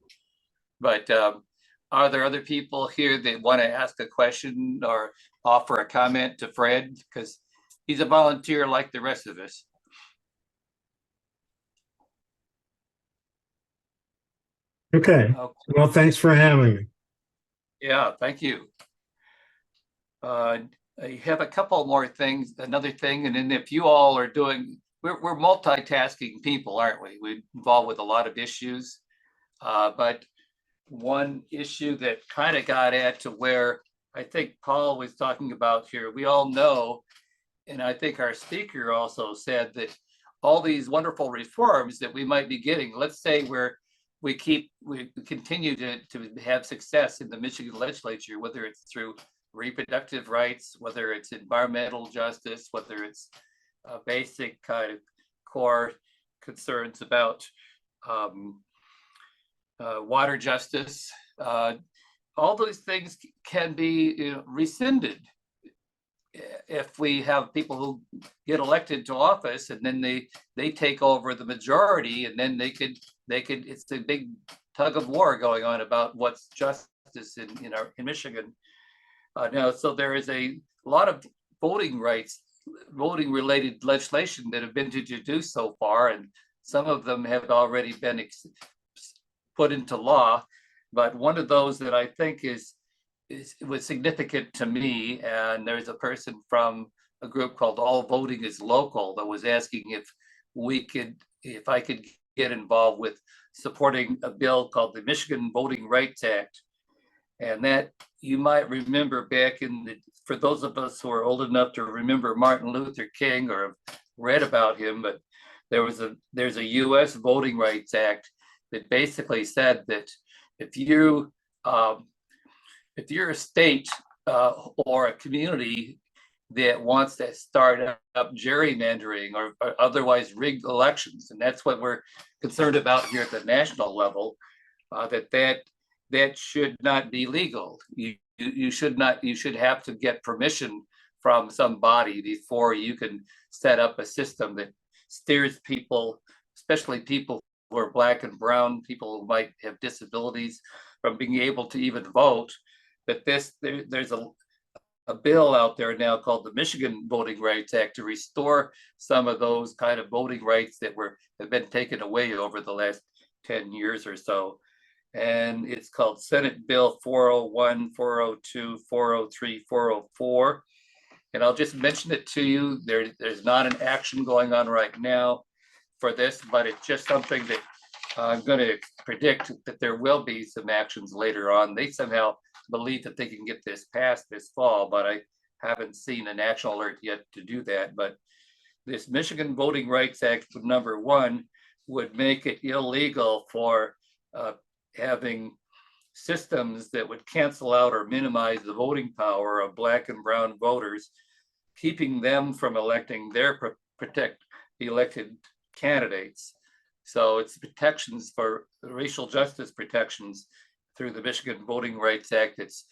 But are there other people here that want to ask a question or offer a comment to Fred, because he's a volunteer like the rest of us?
Okay. Well, thanks for having me.
Yeah, thank you. I have a couple more things, another thing, and then if you all are doing, we're multitasking people, aren't we? We're involved with a lot of issues, but one issue that kind of got at to where I think Paul was talking about here, we all know, and I think our speaker also said that all these wonderful reforms that we might be getting, let's say we continue to have success in the Michigan legislature, whether it's through reproductive rights, whether it's environmental justice, whether it's basic kind of core concerns about water justice. All those things can be rescinded if we have people who get elected to office and then they take over the majority, and then they could it's a big tug of war going on about what's justice in Michigan. Now, so there is a lot of voting related legislation that have been introduced so far, and some of them have already been put into law. But one of those that I think was significant to me, and there's a person from a group called All Voting is Local that was asking if I could get involved with supporting a bill called the Michigan Voting Rights Act. And that you might remember back for those of us who are old enough to remember Martin Luther King or have read about him, but there's a US Voting Rights Act that basically said that if you're a state or a community that wants to start up gerrymandering or otherwise rigged elections, and that's what we're concerned about here at the national level, that should not be legal. You should have to get permission from some body before you can set up a system that steers people, especially people who are Black and brown, people who might have disabilities, from being able to even vote. But there's a bill out there now called the Michigan Voting Rights Act to restore some of those kind of voting rights that have been taken away over the last 10 years or so. And it's called Senate Bill 401, 402, 403, 404. And I'll just mention it to you. There's not an action going on right now for this, but it's just something that I'm going to predict that there will be some actions later on. They somehow believe that they can get this passed this fall, but I haven't seen an action alert yet to do that. But this Michigan Voting Rights Act, number one, would make it illegal for having systems that would cancel out or minimize the voting power of Black and brown voters, keeping them from electing their elected candidates. So it's protections for racial justice protections through the Michigan Voting Rights Act. It's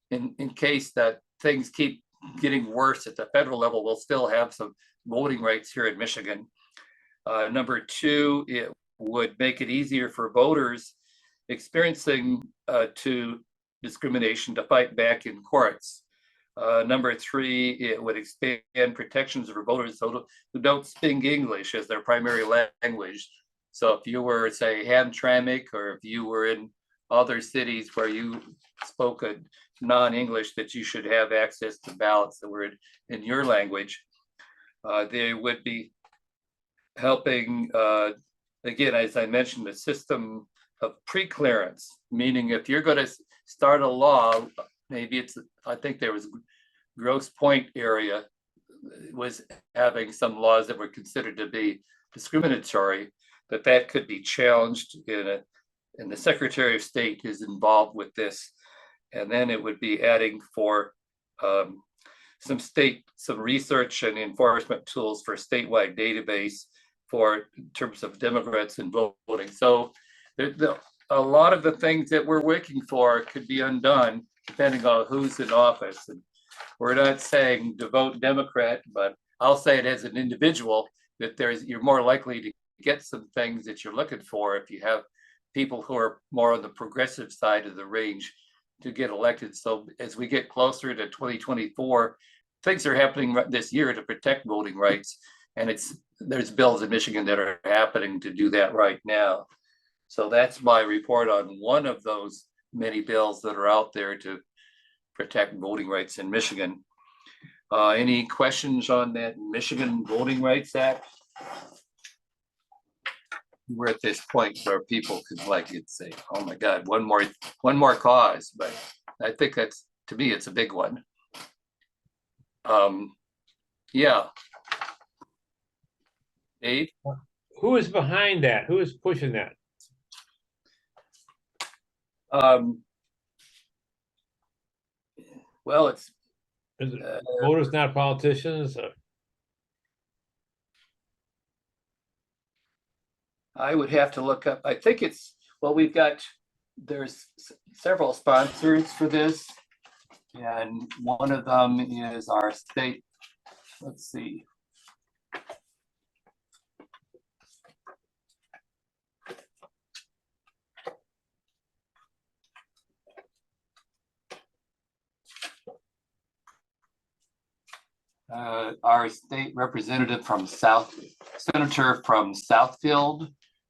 in case that things keep getting worse at the federal level, we'll still have some voting rights here in Michigan. Number two, it would make it easier for voters experiencing discrimination to fight back in courts. Number 3, it would expand protections for voters who don't speak English as their primary language. So if you were, say, Hamtramck, or if you were in other cities where you spoke a non-English, that you should have access to ballots that were in your language. They would be helping, again, as I mentioned, the system of pre-clearance, meaning if you're going to start a law, maybe it's, I think there was Grosse Pointe area was having some laws that were considered to be discriminatory, that could be challenged and the Secretary of State is involved with this. And then it would be adding for some research and enforcement tools for statewide database for in terms of Democrats and voting. So a lot of the things that we're working for could be undone depending on who's in office. And we're not saying to vote Democrat, but I'll say it as an individual that you're more likely to get some things that you're looking for if you have people who are more on the progressive side of the range to get elected. So as we get closer to 2024, things are happening this year to protect voting rights. And there's bills in Michigan that are happening to do that right now. So that's my report on one of those many bills that are out there to protect voting rights in Michigan. Any questions on that Michigan Voting Rights Act? We're at this point where people could say, oh my God, one more cause, but I think that's, to me, it's a big one. Yeah. Dave?
Who is behind that? Who is pushing that?
Well, it's
Is it voters, not politicians?
I would have to look up. I think well, there's several sponsors for this. And one of them is our state, let's see. Our state representative from Senator from Southfield.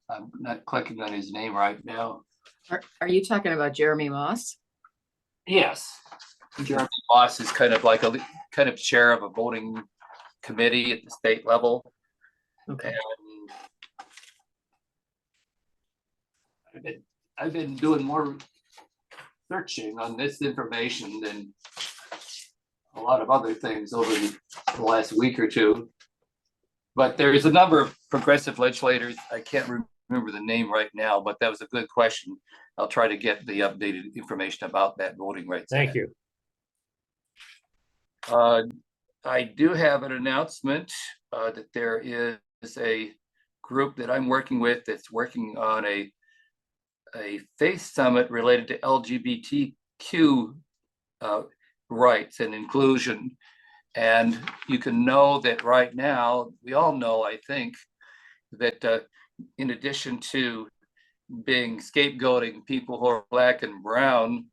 I'm not clicking on his name right now.
Are you talking about Jeremy Moss?
Yes. Jeremy Moss is kind of like kind of chair of a voting committee at the state level.
Okay.
And I've been doing more searching on this information than a lot of other things over the last week or two. But there's a number of progressive legislators. I can't remember the name right now, but that was a good question. I'll try to get the updated information about that voting rights.
Thank you.
I do have an announcement that there is a group that I'm working with that's working on a faith summit related to LGBTQ rights and inclusion. And you can know that right now, we all know, I think, that in addition to being scapegoating people who are Black and brown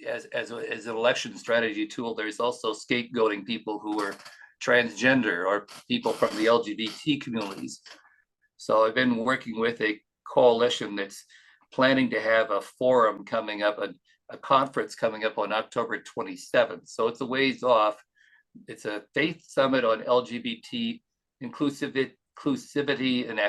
as an election strategy tool, there's also scapegoating people who are transgender or people from the LGBT communities. So I've been working with a coalition that's planning to have a forum coming up, a conference coming up on October 27th. So it's a ways off. It's a faith summit on LGBT inclusivity and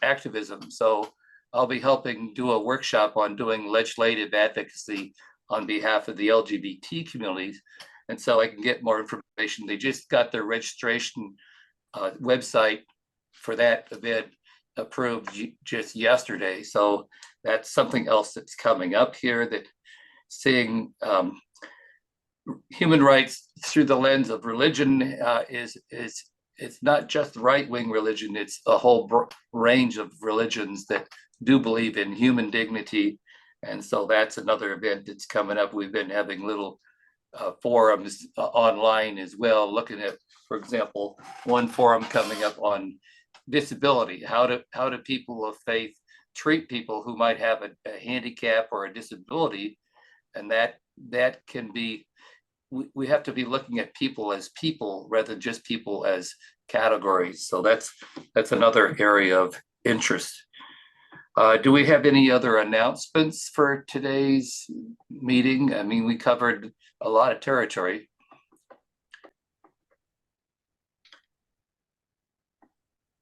activism. So I'll be helping do a workshop on doing legislative advocacy on behalf of the LGBT communities. And so I can get more information. They just got their registration website for that event approved just yesterday. So that's something else that's coming up here, that seeing human rights through the lens of religion it's not just right-wing religion, it's a whole range of religions that do believe in human dignity. And so that's another event that's coming up. We've been having little forums online as well, looking at, for example, one forum coming up on disability. How do people of faith treat people who might have a handicap or a disability? And that can be we have to be looking at people as people rather than just people as categories. So that's another area of interest. Do we have any other announcements for today's meeting? I mean, we covered a lot of territory.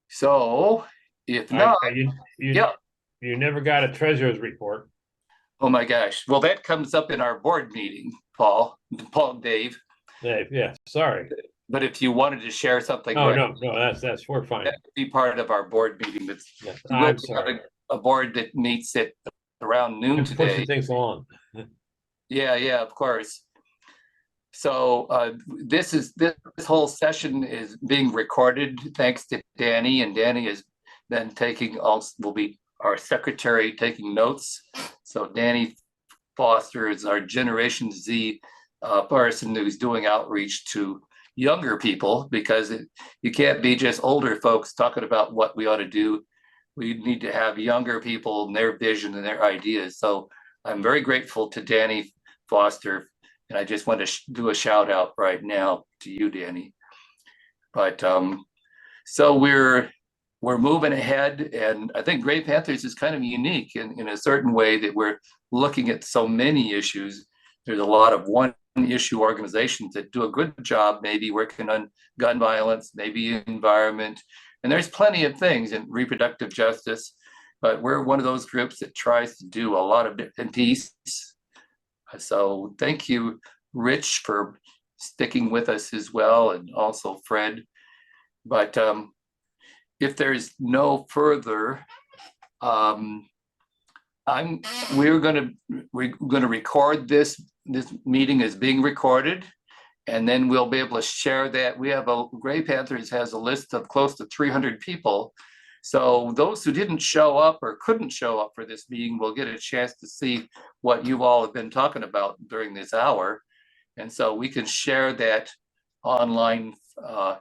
So if not, yeah.
You never got a treasurer's report.
Oh my gosh. Well, that comes up in our board meeting, Dave.
Dave, yeah, sorry.
But if you wanted to share something.
No, we're fine.
That would be part of our board meeting. That's,
yes, I'm sorry.
A board that meets at around noon today.
Pushing things along.
Yeah, of course. So this whole session is being recorded thanks to Danny, and Danny has been will be our secretary taking notes. So Danny Foster is our Generation Z person who's doing outreach to younger people, because you can't be just older folks talking about what we ought to do. We need to have younger people and their vision and their ideas. So I'm very grateful to Danny Foster, and I just want to do a shout out right now to you, Danny. But so we're moving ahead, and I think Gray Panthers is kind of unique in a certain way that we're looking at so many issues. There's a lot of one-issue organizations that do a good job, maybe working on gun violence, maybe environment, and there's plenty of things in reproductive justice, but we're one of those groups that tries to do a lot of different pieces. So thank you, Rich, for sticking with us as well, and also Fred. But if there's no further, we're going to record this meeting is being recorded, and then we'll be able to share that. We have Gray Panthers has a list of close to 300 people. So those who didn't show up or couldn't show up for this meeting will get a chance to see what you all have been talking about during this hour. And so we can share that online, a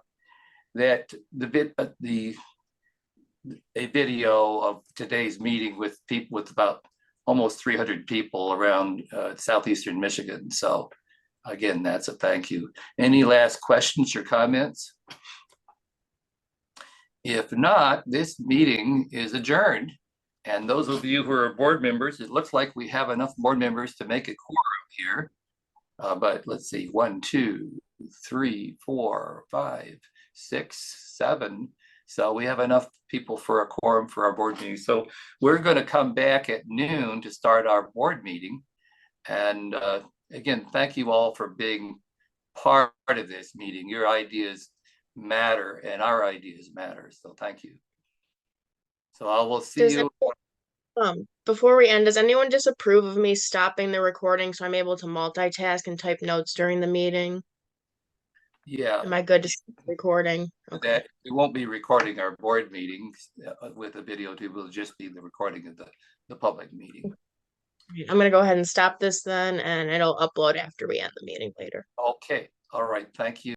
video of today's meeting with people, with about almost 300 people around southeastern Michigan. So again, that's a thank you. Any last questions or comments? If not, this meeting is adjourned. And those of you who are board members, it looks like we have enough board members to make a quorum here. But let's see, 1, 2, 3, 4, 5, 6, 7. So we have enough people for a quorum for our board meeting. So we're going to come back at noon to start our board meeting. And again, thank you all for being part of this meeting. Your ideas matter and our ideas matter. So thank you. So I will see you.
Before we end, does anyone disapprove of me stopping the recording so I'm able to multitask and type notes during the meeting?
Yeah.
Am I good to stop recording? Okay.
That we won't be recording our board meetings with a video. It will just be the recording of the public meeting.
I'm going to go ahead and stop this then, and it'll upload after we end the meeting later.
Okay. All right. Thank you.